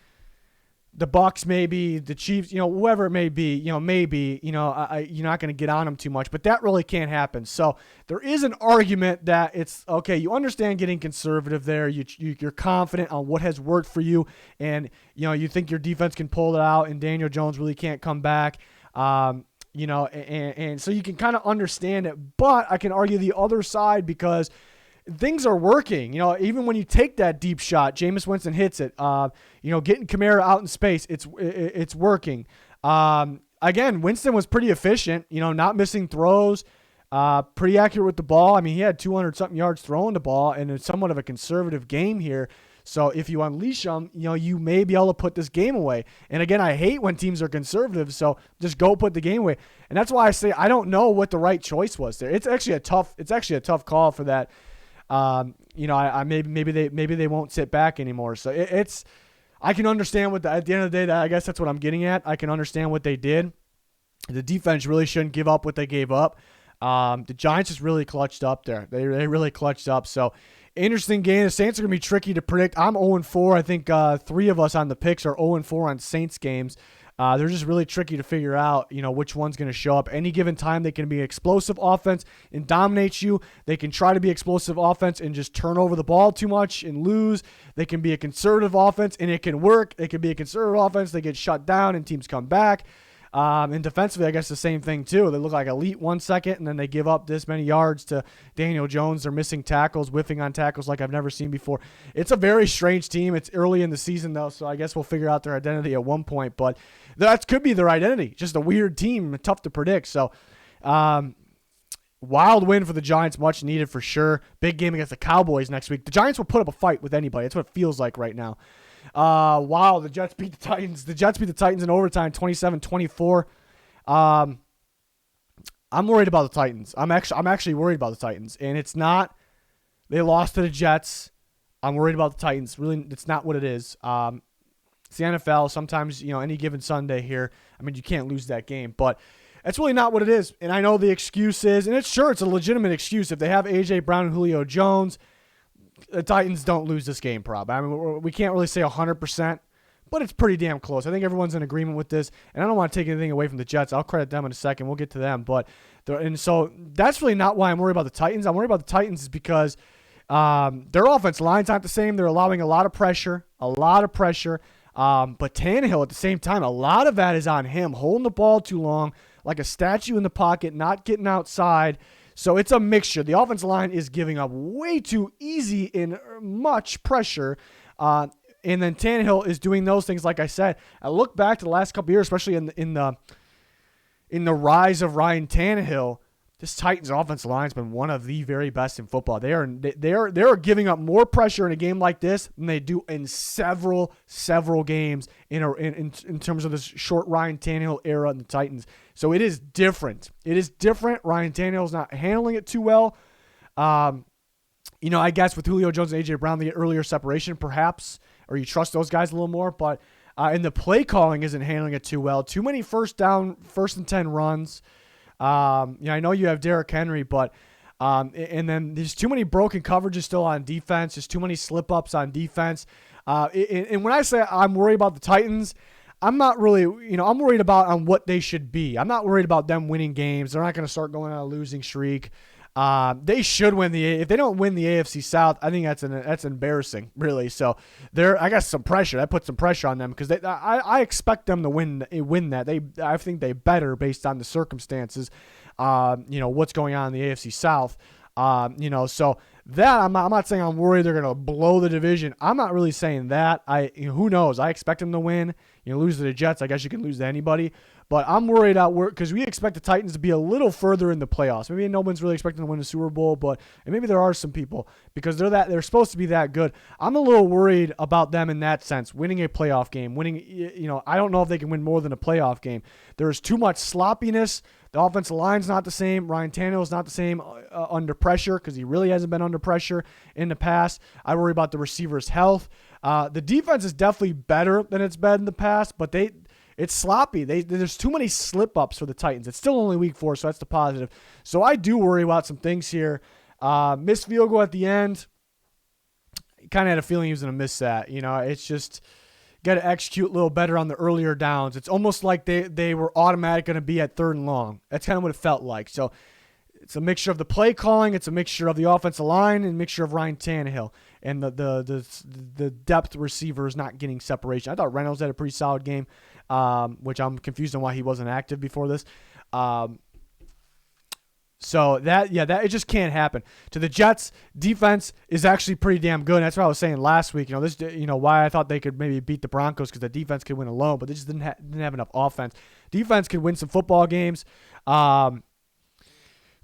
[SPEAKER 1] the Bucs, maybe the Chiefs, whoever it may be, maybe, you're not going to get on them too much, but that really can't happen. So there is an argument that it's okay. You understand getting conservative there. You're confident on what has worked for you, and you think your defense can pull it out, and Daniel Jones really can't come back. And so you can kind of understand it, but I can argue the other side because things are working. Even when you take that deep shot, Jameis Winston hits it. Getting Kamara out in space, it's working. Again, Winston was pretty efficient. Not missing throws, pretty accurate with the ball. I mean, he had 200-something yards throwing the ball, and it's somewhat of a conservative game here. So if you unleash them, you may be able to put this game away. And again, I hate when teams are conservative, so just go put the game away. And that's why I say I don't know what the right choice was there. It's actually a tough call for that. Maybe they won't sit back anymore. So I can understand at the end of the day, I guess that's what I'm getting at. I can understand what they did. The defense really shouldn't give up what they gave up. The Giants just really clutched up there. They really clutched up. So interesting game. The Saints are going to be tricky to predict. I'm 0-4. I think 3 of us on the picks are 0-4 on Saints games. They're just really tricky to figure out, which one's going to show up. Any given time, they can be explosive offense and dominate you. They can try to be explosive offense and just turn over the ball too much and lose. They can be a conservative offense, and it can work. They can be a conservative offense. They get shut down, and teams come back. And defensively, I guess the same thing, too. They look like elite 1 second, and then they give up this many yards to Daniel Jones. They're missing tackles, whiffing on tackles like I've never seen before. It's a very strange team. It's early in the season, though, so I guess we'll figure out their identity at one point. But that could be their identity. Just a weird team, tough to predict. So, wild win for the Giants, much needed for sure. Big game against the Cowboys next week. The Giants will put up a fight with anybody. That's what it feels like right now. Wow, the Jets beat the Titans. The Jets beat the Titans in overtime, 27-24. I'm worried about the Titans. I'm actually worried about the Titans, and it's not. They lost to the Jets. I'm worried about the Titans. Really, it's not what it is. It's the NFL. Sometimes, any given Sunday here, I mean, you can't lose that game, but that's really not what it is. And I know the excuse is, and it's a legitimate excuse. If they have A.J. Brown and Julio Jones, the Titans don't lose this game, probably. I mean, we can't really say 100%, but it's pretty damn close. I think everyone's in agreement with this, and I don't want to take anything away from the Jets. I'll credit them in a second. We'll get to them. And so that's really not why I'm worried about the Titans. I'm worried about the Titans is because their offensive line's not the same. They're allowing a lot of pressure. But Tannehill, at the same time, a lot of that is on him, holding the ball too long, like a statue in the pocket, not getting outside. So it's a mixture. The offensive line is giving up way too easy and much pressure. And then Tannehill is doing those things, like I said. I look back to the last couple of years, especially in the rise of Ryan Tannehill. This Titans offensive line has been one of the very best in football. They are giving up more pressure in a game like this than they do in several games in terms of this short Ryan Tannehill era in the Titans. So it is different. Ryan Tannehill's not handling it too well. I guess with Julio Jones and A.J. Brown, they get earlier separation perhaps, or you trust those guys a little more. But and the play calling isn't handling it too well. Too many first and 10 runs. I know you have Derrick Henry, but and then there's too many broken coverages still on defense. There's too many slip-ups on defense. And when I say I'm worried about the Titans, I'm not really, I'm worried about on what they should be. I'm not worried about them winning games. They're not going to start going on a losing streak. They should win if they don't win the AFC South, I think that's embarrassing, really. So I guess some pressure. That puts some pressure on them because I expect them to win that. I think they better based on the circumstances. What's going on in the AFC South. So that I'm not saying I'm worried they're gonna blow the division. I'm not really saying that. Who knows? I expect them to win. Lose to the Jets. I guess you can lose to anybody. But I'm worried out because we expect the Titans to be a little further in the playoffs. Maybe no one's really expecting to win the Super Bowl, and maybe there are some people because they're supposed to be that good. I'm a little worried about them in that sense, winning a playoff game. I don't know if they can win more than a playoff game. There's too much sloppiness. The offensive line's not the same. Ryan Tannehill's not the same under pressure because he really hasn't been under pressure in the past. I worry about the receivers' health. The defense is definitely better than it's been in the past, but It's sloppy. There's too many slip-ups for the Titans. It's still only week 4, so that's the positive. So I do worry about some things here. Missed field goal at the end. Kind of had a feeling he was going to miss that. It's just got to execute a little better on the earlier downs. It's almost like they were automatic going to be at 3rd and long. That's kind of what it felt like. So it's a mixture of the play calling, it's a mixture of the offensive line, and a mixture of Ryan Tannehill and the depth receivers not getting separation. I thought Reynolds had a pretty solid game, which I'm confused on why he wasn't active before this. So that it just can't happen. To the Jets, defense is actually pretty damn good. That's what I was saying last week. Why I thought they could maybe beat the Broncos because the defense could win alone, but they just didn't have enough offense. Defense could win some football games.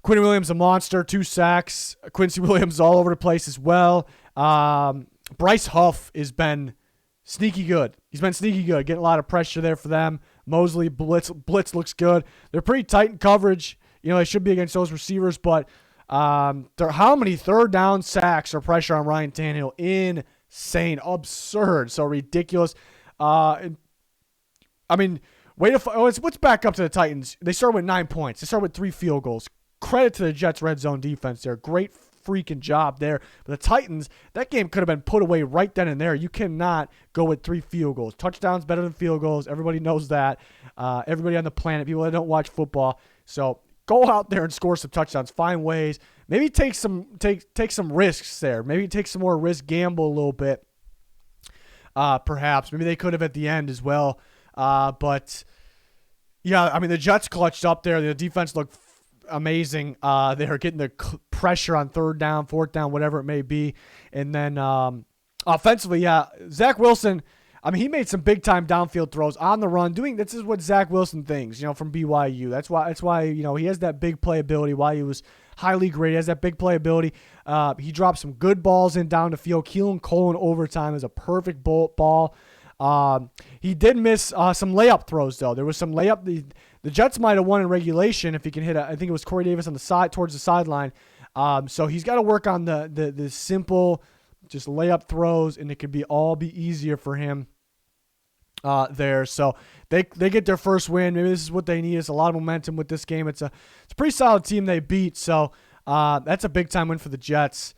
[SPEAKER 1] Quinn Williams a monster, 2 sacks. Quincy Williams all over the place as well. Bryce Huff has been sneaky good. He's been sneaky good, getting a lot of pressure there for them. Mosley blitz looks good. They're pretty tight in coverage. They should be against those receivers, but how many 3rd down sacks or pressure on Ryan Tannehill? Insane, absurd, so ridiculous. Let's back up to the Titans. They started with 9 points. They started with 3 field goals. Credit to the Jets' red zone defense there. Great freaking job there. But the Titans, that game could have been put away right then and there. You cannot go with 3 field goals. Touchdowns better than field goals. Everybody knows that. Everybody on the planet, people that don't watch football. So go out there and score some touchdowns. Find ways. Maybe take some risks there. Maybe take some more risk, gamble a little bit. Perhaps. Maybe they could have at the end as well. But the Jets clutched up there. The defense looked amazing. They are getting the pressure on 3rd down, 4th down, whatever it may be. And then offensively, Zach Wilson, he made some big-time downfield throws on the run. This is what Zach Wilson thinks, from BYU. That's why he has that big playability, why he was highly graded. He has that big playability. He dropped some good balls in down the field. Keelan Cole in overtime is a perfect ball. He did miss some layup throws, though. There was some layup. The Jets might have won in regulation if he can hit I think it was Corey Davis on the side towards the sideline. So he's got to work on the simple just layup throws, and it could all be easier for him there. So they get their first win. Maybe this is what they need. It's a lot of momentum with this game. It's a pretty solid team they beat. So that's a big time win for the Jets.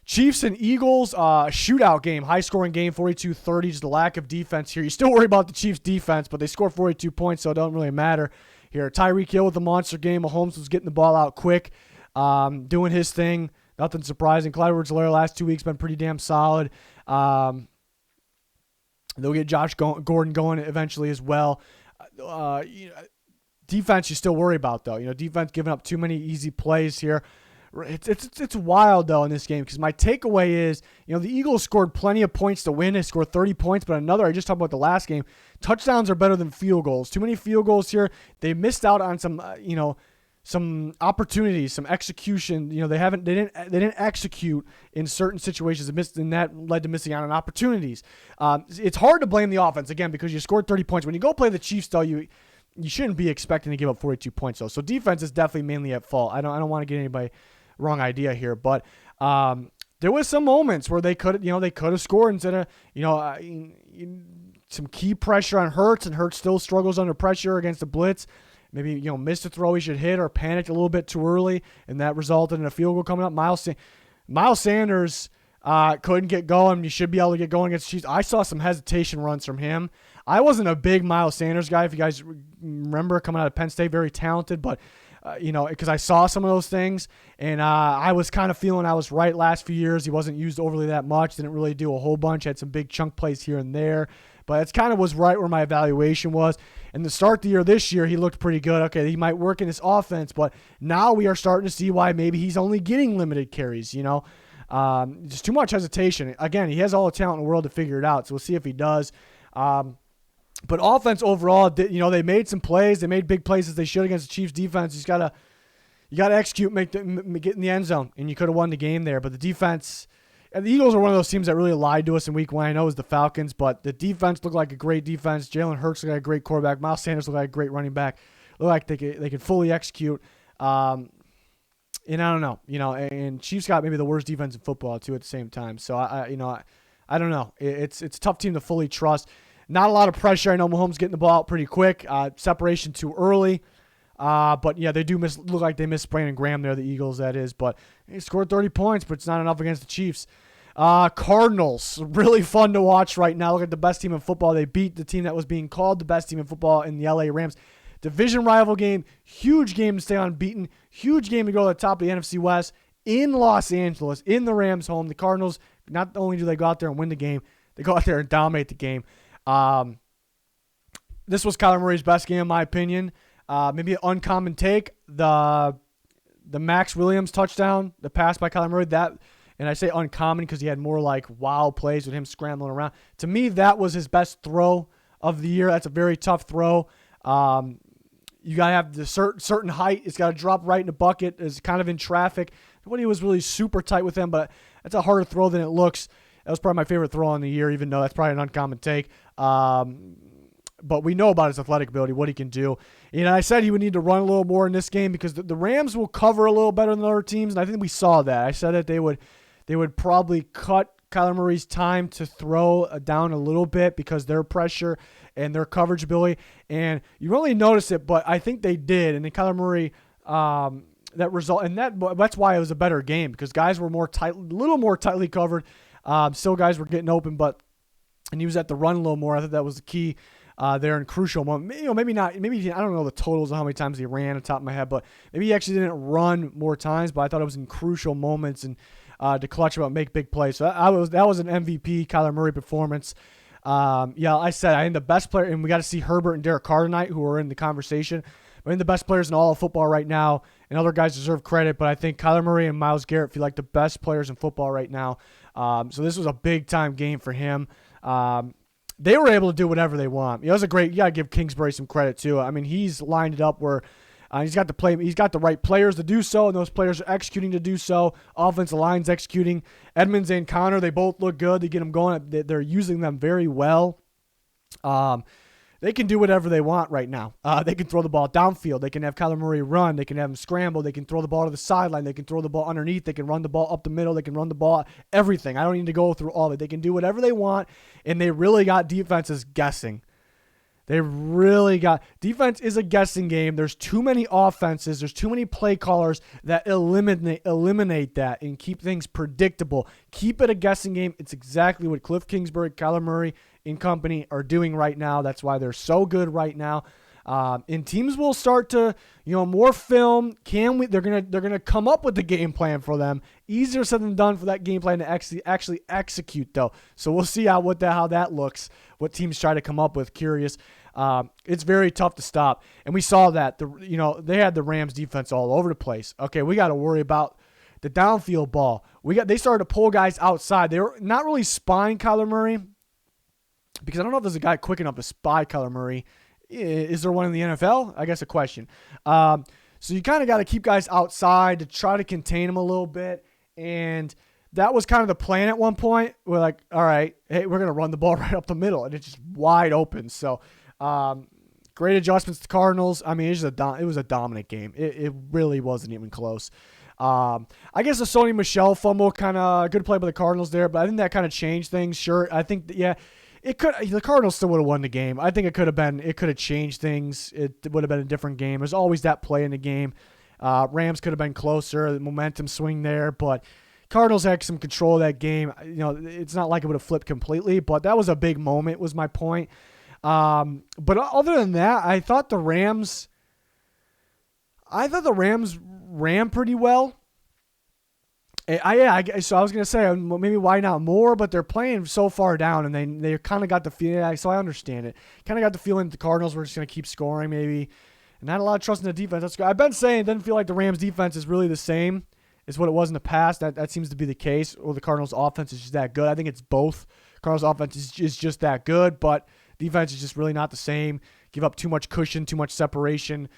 [SPEAKER 1] Chiefs and Eagles, shootout game, high-scoring game, 42-30, just a lack of defense here. You still worry about the Chiefs' defense, but they scored 42 points, so it don't really matter here. Tyreek Hill with a monster game. Mahomes was getting the ball out quick, doing his thing. Nothing surprising. Clyde Edwards-Helaire last 2 weeks been pretty damn solid. They'll get Josh Gordon going eventually as well. Defense you still worry about, though. Defense giving up too many easy plays here. It's wild, though, in this game, because my takeaway is, the Eagles scored plenty of points to win. They scored 30 points, but I just talked about the last game. Touchdowns are better than field goals. Too many field goals here. They missed out on some, some opportunities, some execution. They didn't execute in certain situations, and that led to missing out on opportunities. It's hard to blame the offense, again, because you scored 30 points. When you go play the Chiefs, though, you shouldn't be expecting to give up 42 points, though. So defense is definitely mainly at fault. I don't want to get anybody wrong idea here, but there was some moments where they could have scored instead of some key pressure on Hurts, and Hurts still struggles under pressure against the blitz. Maybe missed a throw he should hit, or panicked a little bit too early, and that resulted in a field goal coming up. Miles Sanders couldn't get going. You should be able to get going against the Chiefs. I saw some hesitation runs from him. I wasn't a big Miles Sanders guy, if you guys remember, coming out of Penn State, very talented, but because I saw some of those things, and I was kind of feeling I was right last few years. He wasn't used overly that much, didn't really do a whole bunch, had some big chunk plays here and there, but it's kind of was right where my evaluation was. And to start the year this year, he looked pretty good. Okay, he might work in his offense, but now we are starting to see why maybe he's only getting limited carries, just too much hesitation. Again, he has all the talent in the world to figure it out, so we'll see if he does. But offense overall, they made some plays. They made big plays as they should against the Chiefs defense. You got to execute, get in the end zone, and you could have won the game there. But the defense, and the Eagles are one of those teams that really lied to us in week 1. I know it was the Falcons, but the defense looked like a great defense. Jalen Hurts looked like a great quarterback. Miles Sanders looked like a great running back. Looked like they could fully execute. And I don't know, and Chiefs got maybe the worst defense in football too at the same time. So I don't know. It's a tough team to fully trust. Not a lot of pressure. I know Mahomes getting the ball out pretty quick. Separation too early. But yeah, they do look like they missed Brandon Graham there, the Eagles, that is. But he scored 30 points, but it's not enough against the Chiefs. Cardinals, really fun to watch right now. Look at the best team in football. They beat the team that was being called the best team in football in the LA Rams. Division rival game, huge game to stay unbeaten, huge game to go to the top of the NFC West in Los Angeles, in the Rams' home. The Cardinals, not only do they go out there and win the game, they go out there and dominate the game. This was Kyler Murray's best game, in my opinion. Maybe an uncommon take, the Max Williams touchdown, the pass by Kyler Murray, that, and I say uncommon because he had more like wow plays with him scrambling around. To me, that was his best throw of the year. That's a very tough throw. You got to have the certain height. It's got to drop right in the bucket. It's kind of in traffic. Nobody was really super tight with him, but that's a harder throw than it looks. That was probably my favorite throw on the year, even though that's probably an uncommon take. But we know about his athletic ability, what he can do. And I said he would need to run a little more in this game because the Rams will cover a little better than other teams, and I think we saw that. I said that they would probably cut Kyler Murray's time to throw down a little bit because their pressure and their coverage ability. And you really notice it, but I think they did. And then Kyler Murray, that's why it was a better game because guys were a little more tightly covered. Still guys were getting open, and he was at the run a little more. I thought that was the key. There in crucial moment. Maybe not. Maybe I don't know the totals of how many times he ran on top of my head, but maybe he actually didn't run more times. But I thought it was in crucial moments and to clutch about make big plays. So that was an MVP Kyler Murray performance. I said I think the best player, and we got to see Herbert and Derek Carr tonight, who are in the conversation. I think the best players in all of football right now, and other guys deserve credit. But I think Kyler Murray and Myles Garrett feel like the best players in football right now. So this was a big time game for him. They were able to do whatever they want. It was a great. You got to give Kingsbury some credit too. I mean, he's lined it up where he's got the right players to do so, and those players are executing to do so. Offensive line's executing. Edmonds and Connor, they both look good. They get them going. They're using them very well. They can do whatever they want right now. They can throw the ball downfield. They can have Kyler Murray run. They can have him scramble. They can throw the ball to the sideline. They can throw the ball underneath. They can run the ball up the middle. They can run the ball, everything. I don't need to go through all of it. They can do whatever they want, and they really got defenses guessing. Defense is a guessing game. There's too many offenses. There's too many play callers that eliminate that and keep things predictable. Keep it a guessing game. It's exactly what Cliff Kingsbury, Kyler Murray, and company are doing right now. That's why they're so good right now. And teams will start to, more film. They're gonna come up with the game plan for them. Easier said than done for that game plan to actually execute though. So we'll see how that looks. What teams try to come up with. Curious. It's very tough to stop, and we saw that. They had the Rams defense all over the place. Okay, we got to worry about the downfield ball. They started to pull guys outside. They were not really spying Kyler Murray because I don't know if there's a guy quick enough to spy Kyler Murray. Is there one in the NFL? I guess a question. So you kind of got to keep guys outside to try to contain them a little bit. And that was kind of the plan at one point. We're like, all right, hey, we're going to run the ball right up the middle. And it's just wide open. So great adjustments to Cardinals. I mean, it was a dominant game. It really wasn't even close. I guess the Sony Michel fumble, kind of good play by the Cardinals there. But I think that kind of changed things. Sure, I think, the Cardinals still would have won the game. I think it could have changed things. It would have been a different game. There's always that play in the game. Rams could have been closer, the momentum swing there, but Cardinals had some control of that game. It's not like it would have flipped completely, but that was a big moment, was my point. But other than that, I thought the Rams ran pretty well. So I was going to say, maybe why not more, but they're playing so far down, and they kind of got the feeling, so I understand it. Kind of got the feeling that the Cardinals were just going to keep scoring maybe, and not a lot of trust in the defense. I've been saying it doesn't feel like the Rams defense is really the same as what it was in the past. That seems to be the case, or the Cardinals offense is just that good. I think it's both. Cardinals offense is just that good, but defense is just really not the same. Give up too much cushion, too much separation.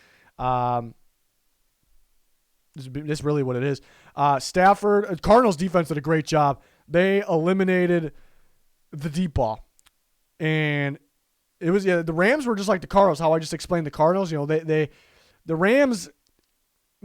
[SPEAKER 1] This is really what it is. Stafford, Cardinals defense did a great job. They eliminated the deep ball. And it was, the Rams were just like the Cardinals, how I just explained the Cardinals. The Rams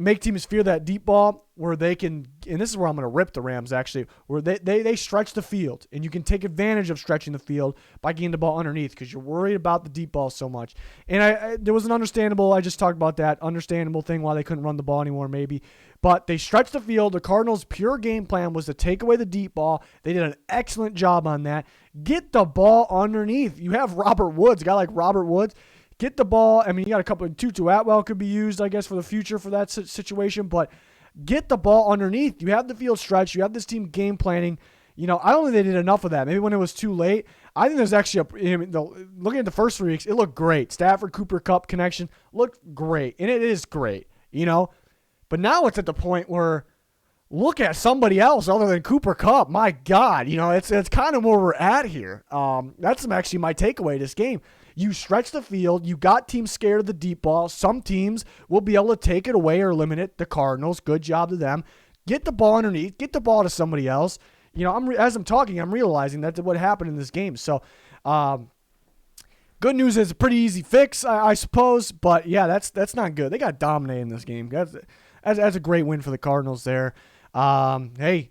[SPEAKER 1] make teams fear that deep ball where they can, and this is where I'm going to rip the Rams actually, where they stretch the field, and you can take advantage of stretching the field by getting the ball underneath because you're worried about the deep ball so much. And there was an understandable, I just talked about that, understandable thing why they couldn't run the ball anymore maybe. But they stretched the field. The Cardinals' pure game plan was to take away the deep ball. They did an excellent job on that. Get the ball underneath. You have Robert Woods, a guy like Robert Woods. Get the ball. I mean, you got a couple of Tutu Atwell could be used, I guess, for the future for that situation. But get the ball underneath. You have the field stretched. You have this team game planning. I don't think they did enough of that. Maybe when it was too late. I think there's actually looking at the first 3 weeks, it looked great. Stafford Cooper Kupp connection looked great, and it is great. But now it's at the point where look at somebody else other than Cooper Kupp. My God, it's kind of where we're at here. That's actually my takeaway this game. You stretch the field. You got teams scared of the deep ball. Some teams will be able to take it away or limit it. The Cardinals, good job to them. Get the ball underneath. Get the ball to somebody else. As I'm talking, I'm realizing that's what happened in this game. So, good news is a pretty easy fix, I suppose. But yeah, that's not good. They got dominated in this game. That's a great win for the Cardinals there. Hey,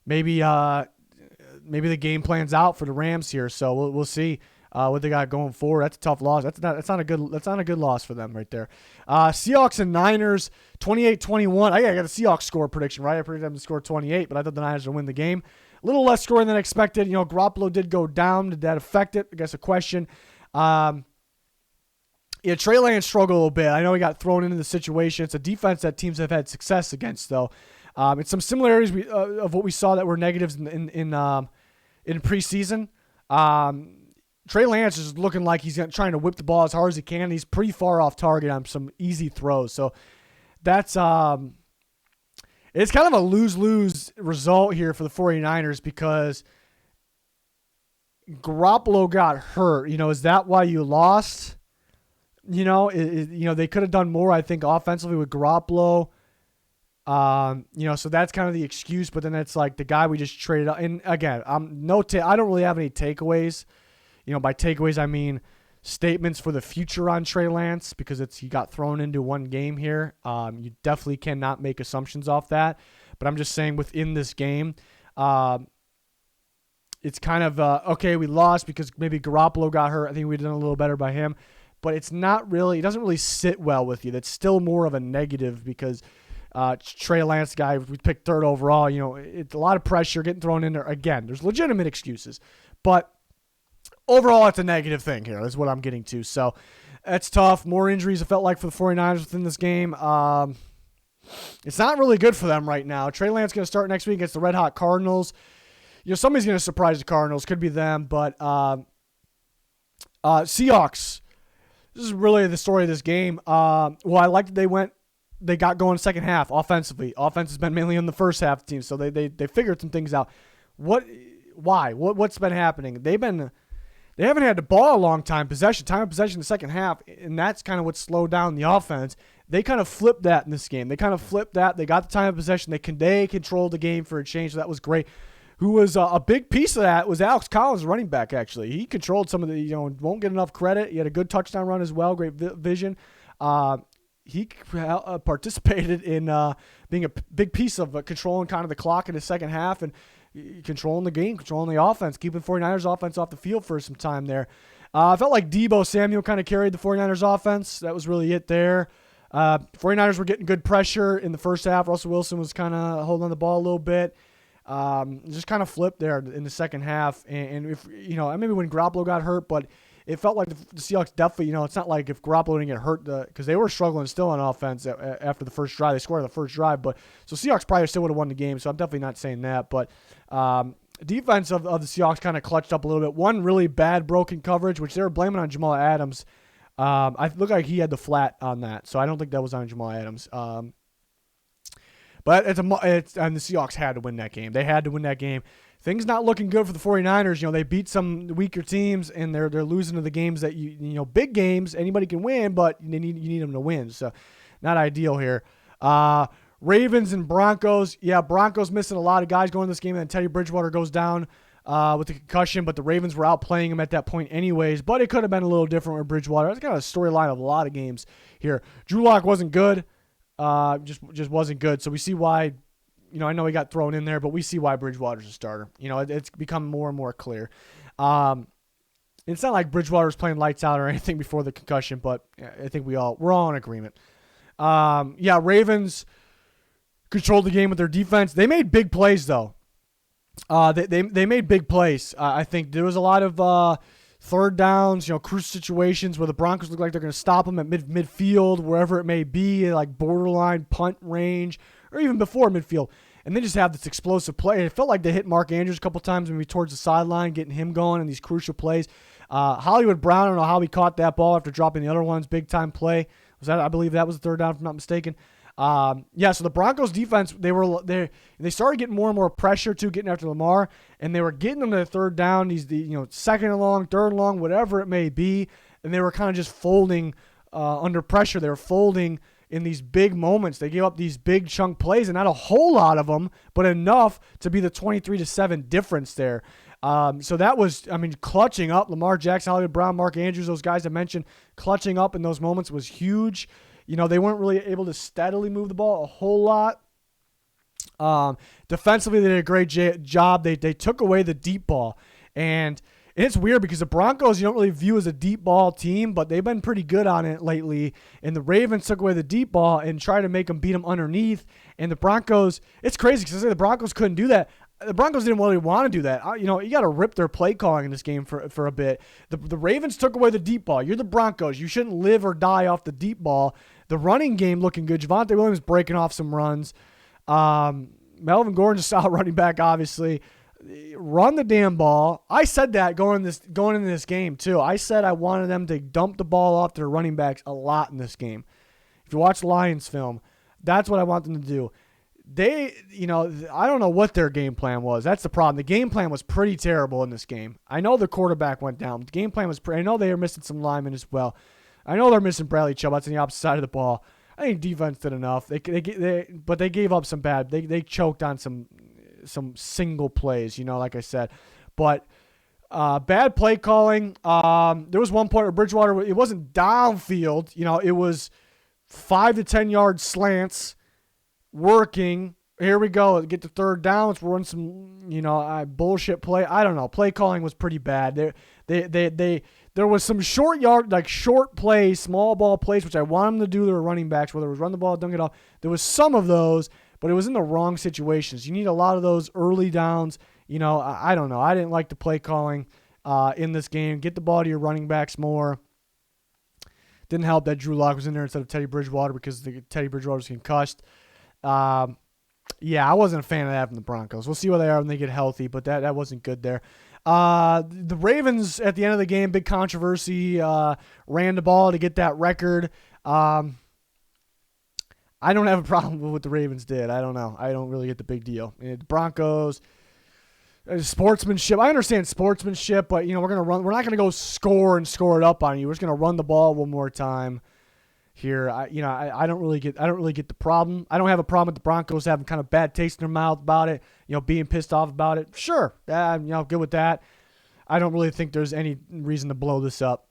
[SPEAKER 1] maybe the game plan's out for the Rams here. So we'll see. What they got going forward. That's a tough loss. That's not a good loss for them right there. Seahawks and Niners, 28-21. I got a Seahawks score prediction, right? I predicted them to score 28, but I thought the Niners would win the game. A little less scoring than expected. Garoppolo did go down. Did that affect it? I guess a question. Trey Lance struggled a little bit. I know he got thrown into the situation. It's a defense that teams have had success against, though. It's some similarities of what we saw that were negatives in preseason. Trey Lance is looking like he's trying to whip the ball as hard as he can. He's pretty far off target on some easy throws. So that's it's kind of a lose-lose result here for the 49ers because Garoppolo got hurt. Is that why you lost? They could have done more, I think, offensively with Garoppolo. So that's kind of the excuse, but then it's like the guy we just traded out. And again, I don't really have any takeaways. By takeaways, I mean statements for the future on Trey Lance because he got thrown into one game here. You definitely cannot make assumptions off that. But I'm just saying within this game, it's kind of, okay, we lost because maybe Garoppolo got hurt. I think we'd done a little better by him. But it's not really, it doesn't really sit well with you. That's still more of a negative because Trey Lance guy, we picked third overall. It's a lot of pressure getting thrown in there. Again, there's legitimate excuses. But overall, it's a negative thing here is what I'm getting to. So that's tough. More injuries, it felt like, for the 49ers within this game. It's not really good for them right now. Trey Lance going to start next week against the red-hot Cardinals. Somebody's going to surprise the Cardinals. Could be them. But Seahawks, this is really the story of this game. I like that they got going second half offensively. Offense has been mainly in the first half of the team, so they figured some things out. Why? What's been happening? They haven't had the ball a long time. Time of possession in the second half, and that's kind of what slowed down the offense. They kind of flipped that in this game. They kind of flipped that. They got the time of possession. They controlled the game for a change, so that was great. Who was a big piece of that was Alex Collins, running back, actually. He controlled some of the, won't get enough credit. He had a good touchdown run as well, great vision. He participated in being a big piece of controlling kind of the clock in the second half and controlling the game, controlling the offense, keeping 49ers offense off the field for some time there. I felt like Deebo Samuel kind of carried the 49ers offense. That was really it there. 49ers were getting good pressure in the first half. Russell Wilson was kind of holding on the ball a little bit. Just kind of flipped there in the second half. And if maybe when Garoppolo got hurt, but it felt like the Seahawks definitely, it's not like if Garoppolo didn't get hurt, because they were struggling still on offense after the first drive. They scored on the first drive, but so Seahawks probably still would have won the game, so I'm definitely not saying that. But defense of the Seahawks kind of clutched up a little bit. One really bad broken coverage, which they were blaming on Jamal Adams. I look like he had the flat on that, so I don't think that was on Jamal Adams. But and the Seahawks had to win that game. They had to win that game. Things not looking good for the 49ers. They beat some weaker teams, and they're losing to the games that big games. Anybody can win, but you need them to win. So, not ideal here. Ravens and Broncos. Yeah, Broncos missing a lot of guys going to this game, and then Teddy Bridgewater goes down with the concussion. But the Ravens were outplaying him at that point, anyways. But it could have been a little different with Bridgewater. That's kind of a storyline of a lot of games here. Drew Lock wasn't good. just wasn't good. So we see why. I know he got thrown in there, but we see why Bridgewater's a starter. It's become more and more clear. It's not like Bridgewater was playing lights out or anything before the concussion, but I think we're all in agreement. Ravens controlled the game with their defense. They made big plays though. They made big plays. I think there was a lot of third downs, crucial situations where the Broncos look like they're going to stop them at midfield, wherever it may be, like borderline punt range, or even before midfield. And they just have this explosive play. It felt like they hit Mark Andrews a couple times, maybe towards the sideline, getting him going in these crucial plays. Hollywood Brown, I don't know how he caught that ball after dropping the other one's big time play. I believe that was the third down, if I'm not mistaken. So the Broncos defense, they started getting more and more pressure too, getting after Lamar, and they were getting them to the third down, second and long, third and long, whatever it may be, and they were kind of just folding under pressure. They were folding in these big moments. They gave up these big chunk plays, and not a whole lot of them, but enough to be the 23-7 difference there. So that was, clutching up. Lamar Jackson, Hollywood Brown, Mark Andrews, those guys I mentioned, clutching up in those moments was huge. They weren't really able to steadily move the ball a whole lot. Defensively, they did a great job. They took away the deep ball. And it's weird because the Broncos you don't really view as a deep ball team, but they've been pretty good on it lately. And the Ravens took away the deep ball and tried to make them beat them underneath. And the Broncos, it's crazy because I say the Broncos couldn't do that. The Broncos didn't really want to do that. You got to rip their play calling in this game for a bit. The Ravens took away the deep ball. You're the Broncos. You shouldn't live or die off the deep ball. The running game looking good. Javonte Williams breaking off some runs. Melvin Gordon, just solid running back, obviously. Run the damn ball. I said that going into this game too. I said I wanted them to dump the ball off their running backs a lot in this game. If you watch Lions film, that's what I want them to do. I don't know what their game plan was. That's the problem. The game plan was pretty terrible in this game. I know the quarterback went down. The game plan was I know they were missing some linemen as well. I know they're missing Bradley Chubb. That's on the opposite side of the ball. I think defense did enough. But they gave up some bad. They choked on some single plays, like I said. But bad play calling. There was one point where Bridgewater, it wasn't downfield. It was 5 to 10 yard slants working. Here we go. Get the third down. Let's run some, bullshit play. I don't know. Play calling was pretty bad. There was some short plays, small ball plays, which I want them to do. Their running backs, whether it was run the ball, dunk it off. There was some of those, but it was in the wrong situations. You need a lot of those early downs. I don't know. I didn't like the play calling in this game. Get the ball to your running backs more. Didn't help that Drew Lock was in there instead of Teddy Bridgewater because Teddy Bridgewater was concussed. I wasn't a fan of that from the Broncos. We'll see where they are when they get healthy, but that wasn't good there. The Ravens at the end of the game, big controversy, ran the ball to get that record. I don't have a problem with what the Ravens did. I don't know. I don't really get the big deal. The Broncos, sportsmanship. I understand sportsmanship, but we're gonna run. We're not gonna go score it up on you. We're just gonna run the ball one more time here. I don't really get the problem. I don't have a problem with the Broncos having kind of bad taste in their mouth about it, being pissed off about it. Sure. Good with that. I don't really think there's any reason to blow this up.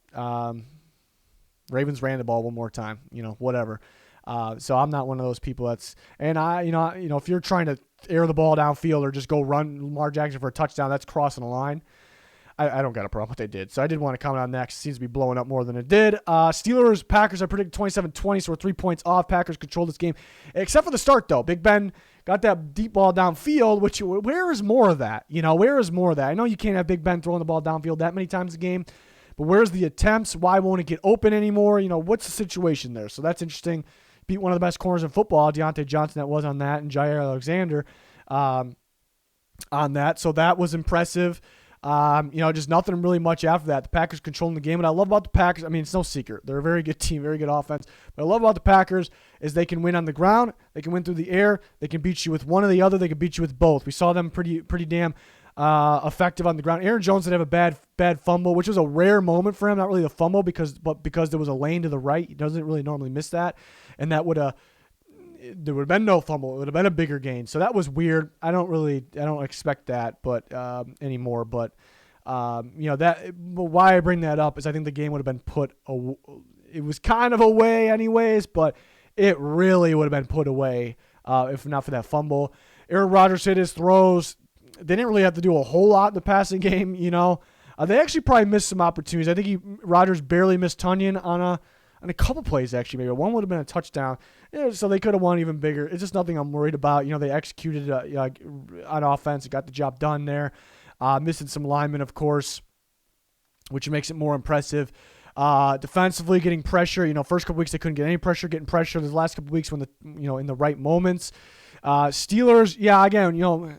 [SPEAKER 1] Ravens ran the ball one more time, whatever. So I'm not one of those people if you're trying to air the ball downfield or just go run Lamar Jackson for a touchdown, that's crossing the line. I don't got a problem with what they did. So I did want to comment on that because it seems to be blowing up more than it did. Steelers, Packers, I predicted 27-20, so we're 3 points off. Packers controlled this game. Except for the start, though. Big Ben got that deep ball downfield, where is more of that? Where is more of that? I know you can't have Big Ben throwing the ball downfield that many times a game, but where's the attempts? Why won't it get open anymore? What's the situation there? So that's interesting. Beat one of the best corners in football, Deontay Johnson, that was on that, and Jair Alexander on that. So that was impressive. Just nothing really much after that. The Packers controlling the game. What I love about the Packers, it's no secret. They're a very good team, very good offense. What I love about the Packers is they can win on the ground. They can win through the air. They can beat you with one or the other. They can beat you with both. We saw them pretty damn effective on the ground. Aaron Jones did have a bad fumble, which was a rare moment for him. Not really the fumble because there was a lane to the right. He doesn't really normally miss that. And that there would have been no fumble. It would have been a bigger gain. So that was weird. I don't expect that, but anymore. But why I bring that up is I think the game would have been it was kind of away anyways, but it really would have been put away if not for that fumble. Aaron Rodgers hit his throws. They didn't really have to do a whole lot in the passing game, They actually probably missed some opportunities. I think Rodgers barely missed Tunyon on a couple plays, actually. Maybe one would have been a touchdown. So they could have won even bigger. It's just nothing I'm worried about. They executed on offense. Got the job done there. Missing some linemen, of course, which makes it more impressive. Defensively, getting pressure. First couple weeks they couldn't get any pressure. Getting pressure the last couple weeks when in the right moments. Steelers, again,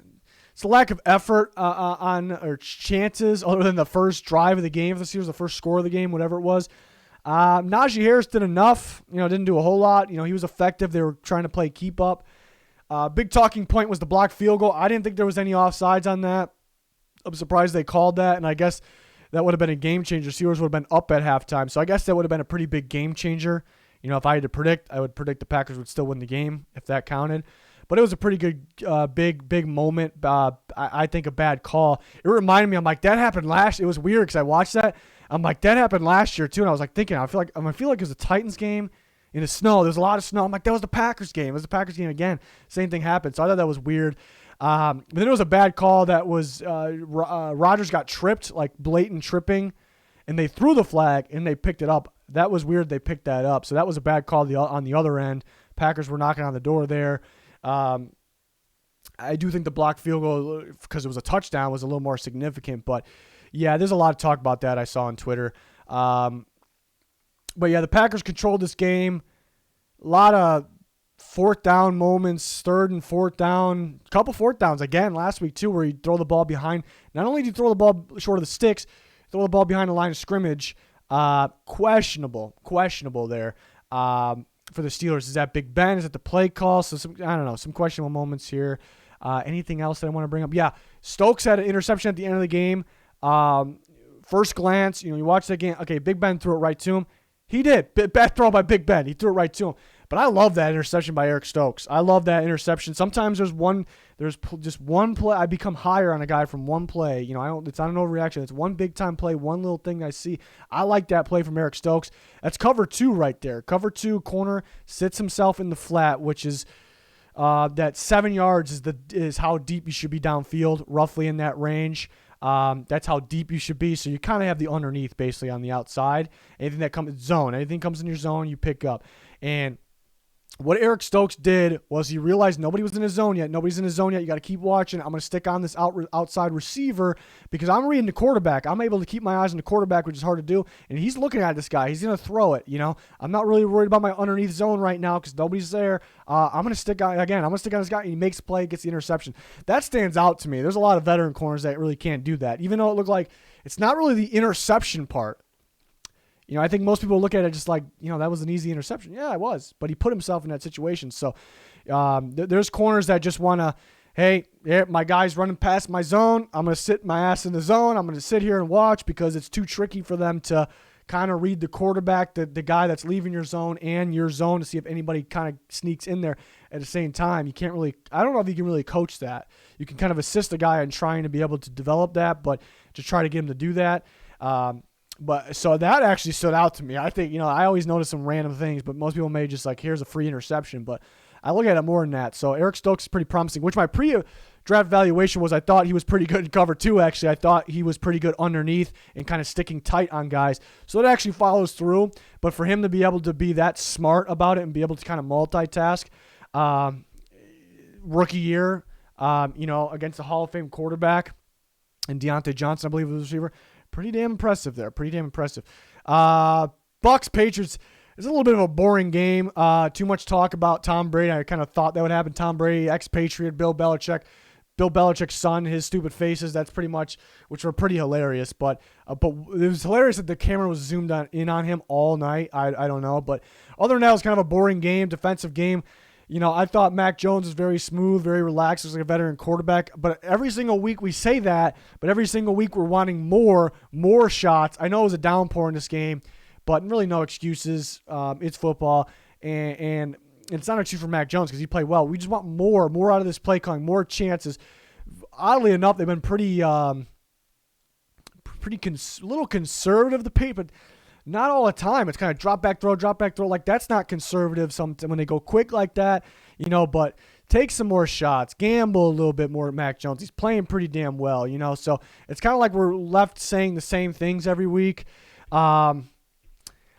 [SPEAKER 1] it's a lack of effort or chances other than the first drive of the game. The Steelers, the first score of the game, whatever it was. Najee Harris did enough. Didn't do a whole lot. He was effective. They were trying to play keep up. Big talking point was the blocked field goal. I didn't think there was any offsides on that. I'm surprised they called that, and I guess that would have been a game changer. Steelers would have been up at halftime, so I guess that would have been a pretty big game changer. If I had to predict, I would predict the Packers would still win the game if that counted. But it was a pretty good, big moment. I think a bad call. It reminded me, I'm like, that happened last. It was weird because I watched that. I'm like, that happened last year too, and I was like thinking, I feel like it was a Titans game in the snow. There's a lot of snow. I'm like, that was the Packers game. It was the Packers game again. Same thing happened. So I thought that was weird. But then it was a bad call that was Rodgers got tripped, like blatant tripping, and they threw the flag and they picked it up. That was weird. They picked that up. So that was a bad call on the other end. Packers were knocking on the door there. I do think the blocked field goal, because it was a touchdown, was a little more significant. But, yeah, there's a lot of talk about that I saw on Twitter. But, yeah, the Packers controlled this game. A lot of fourth down moments, third and fourth down. A couple fourth downs, again, last week, too, where you throw the ball behind. Not only do you throw the ball short of the sticks, throw the ball behind the line of scrimmage. Questionable there. For the Steelers, is that Big Ben? Is it the play call? So I don't know, some questionable moments here. Anything else that I want to bring up? Yeah, Stokes had an interception at the end of the game. First glance, you watch that game. Okay, Big Ben threw it right to him. He did. Bad throw by Big Ben. He threw it right to him. But I love that interception by Eric Stokes. I love that interception. Sometimes there's just one play. I become higher on a guy from one play. It's not an overreaction. It's one big time play, one little thing I see. I like that play from Eric Stokes. That's cover 2 right there. Cover 2 corner sits himself in the flat, which is that 7 yards is how deep you should be downfield, roughly in that range. That's how deep you should be. So you kind of have the underneath basically on the outside. Anything that comes in your zone, you pick up. And what Eric Stokes did was he realized nobody was in his zone yet. Nobody's in his zone yet. You got to keep watching. I'm going to stick on this outside receiver because I'm reading the quarterback. I'm able to keep my eyes on the quarterback, which is hard to do. And he's looking at this guy. He's going to throw it. I'm not really worried about my underneath zone right now because nobody's there. I'm going to stick on this guy, and he makes a play, gets the interception. That stands out to me. There's a lot of veteran corners that really can't do that, even though it looked like it's not really the interception part. I think most people look at it just like, that was an easy interception. Yeah, it was. But he put himself in that situation. So there's corners that just want to, hey, my guy's running past my zone. I'm going to sit my ass in the zone. I'm going to sit here and watch because it's too tricky for them to kind of read the quarterback, the guy that's leaving your zone and your zone to see if anybody kind of sneaks in there at the same time. You can't really – I don't know if you can really coach that. You can kind of assist a guy in trying to be able to develop that, but to try to get him to do that But so that actually stood out to me. I think, I always notice some random things, but most people may just like, here's a free interception. But I look at it more than that. So Eric Stokes is pretty promising, which my pre-draft valuation was I thought he was pretty good in cover 2, actually. I thought he was pretty good underneath and kind of sticking tight on guys. So it actually follows through. But for him to be able to be that smart about it and be able to kind of multitask, rookie year, against a Hall of Fame quarterback and Deontay Johnson, I believe was the receiver, pretty damn impressive there. Pretty damn impressive. Bucks Patriots is a little bit of a boring game. Too much talk about Tom Brady. I kind of thought that would happen. Tom Brady, ex-Patriot, Bill Belichick's son, his stupid faces. That's pretty much, which were pretty hilarious. But it was hilarious that the camera was zoomed in on him all night. I don't know. But other than that, it was kind of a boring game, defensive game. I thought Mac Jones was very smooth, very relaxed. He was like a veteran quarterback. But every single week we say that, but every single week we're wanting more shots. I know it was a downpour in this game, but really no excuses. It's football, and it's not an excuse for Mac Jones because he played well. We just want more out of this play calling, more chances. Oddly enough, they've been pretty little conservative. The pace, but not all the time. It's kind of drop back throw. Like, that's not conservative when they go quick like that, but take some more shots. Gamble a little bit more at Mac Jones. He's playing pretty damn well, So it's kind of like we're left saying the same things every week.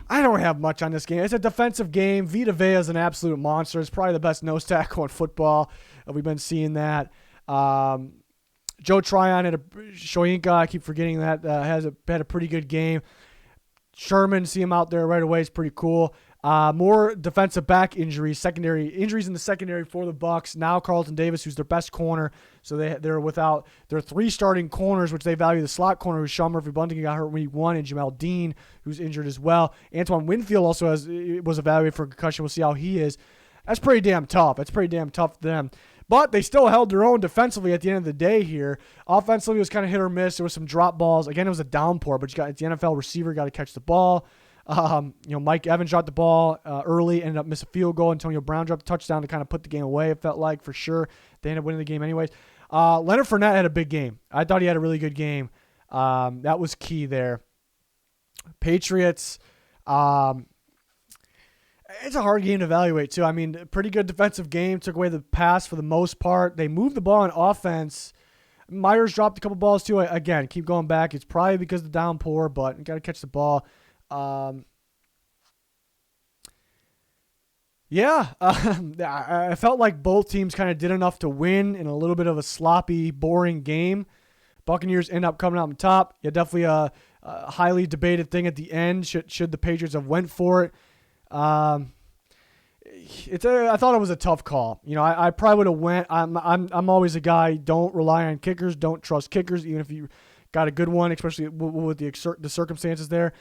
[SPEAKER 1] I don't have much on this game. It's a defensive game. Vita Vea is an absolute monster. It's probably the best nose tackle in football. We've been seeing that. Joe Tryon Shoyinka, I keep forgetting that, had a pretty good game. Sherman, see him out there right away, is pretty cool. More defensive back injuries, secondary injuries in the secondary for the Bucs. Now Carlton Davis, who's their best corner, so they're without their 3 starting corners, which they value the slot corner, who's Sean Murphy-Bunting, got hurt week 1, and Jamel Dean, who's injured as well. Antoine Winfield also was evaluated for concussion. We'll see how he is. That's pretty damn tough. That's pretty damn tough for them. But they still held their own defensively at the end of the day here. Offensively, it was kind of hit or miss. There was some drop balls. Again, it was a downpour, but the NFL receiver got to catch the ball. Mike Evans dropped the ball early, ended up missing a field goal. Antonio Brown dropped a touchdown to kind of put the game away, it felt like, for sure. They ended up winning the game anyways. Leonard Fournette had a big game. I thought he had a really good game. That was key there. Patriots, it's a hard game to evaluate, too. I mean, pretty good defensive game. Took away the pass for the most part. They moved the ball on offense. Myers dropped a couple balls, too. Again, keep going back. It's probably because of the downpour, but you got to catch the ball. I felt like both teams kind of did enough to win in a little bit of a sloppy, boring game. Buccaneers end up coming out on top. Yeah, definitely a highly debated thing at the end. Should the Patriots have went for it? I thought it was a tough call. I probably would have went. I'm always a guy. Don't rely on kickers. Don't trust kickers, even if you got a good one, especially with the circumstances there.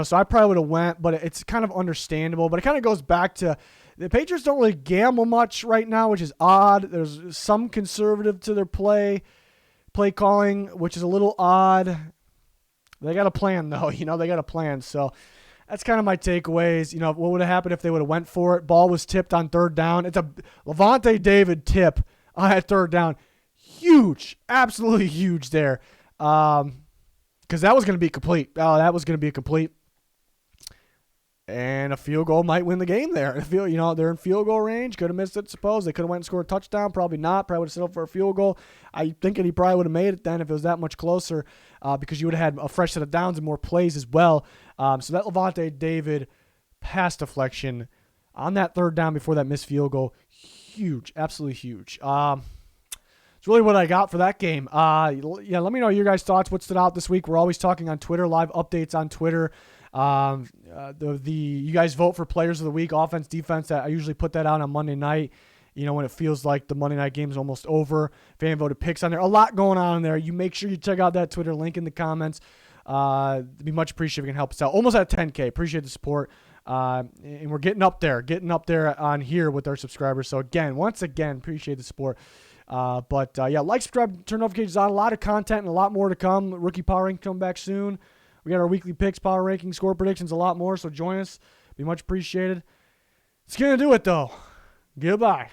[SPEAKER 1] So I probably would have went, but it's kind of understandable. But it kind of goes back to the Patriots don't really gamble much right now, which is odd. There's some conservative to their play calling, which is a little odd. They got a plan, though. They got a plan. So that's kind of my takeaways. What would have happened if they would have went for it? Ball was tipped on third down. It's a Levante David tip on that third down. Huge. Absolutely huge there. Because that was going to be complete. That was going to be complete. And a field goal might win the game there. They're in field goal range. Could have missed it, suppose. They could have went and scored a touchdown. Probably not. Probably would have settled for a field goal. I think he probably would have made it then if it was that much closer, because you would have had a fresh set of downs and more plays as well. So that Levante David pass deflection on that third down before that missed field goal, huge. Absolutely huge. It's really what I got for that game. Let me know your guys' thoughts. What stood out this week? We're always talking on Twitter, live updates on Twitter. You guys vote for players of the week, offense, defense. I usually put that out on Monday night, when it feels like the Monday night game is almost over. Fan voted picks on there. A lot going on in there. You make sure you check out that Twitter link in the comments. It'd be much appreciated if you can help us out. Almost at 10K. Appreciate the support. And we're getting up there on here with our subscribers. So once again, appreciate the support. Like, subscribe, turn notifications on. A lot of content and a lot more to come. Rookie Power Ranking coming back soon. We got our weekly picks, power rankings, score predictions, a lot more. So join us. Be much appreciated. It's going to do it, though. Goodbye.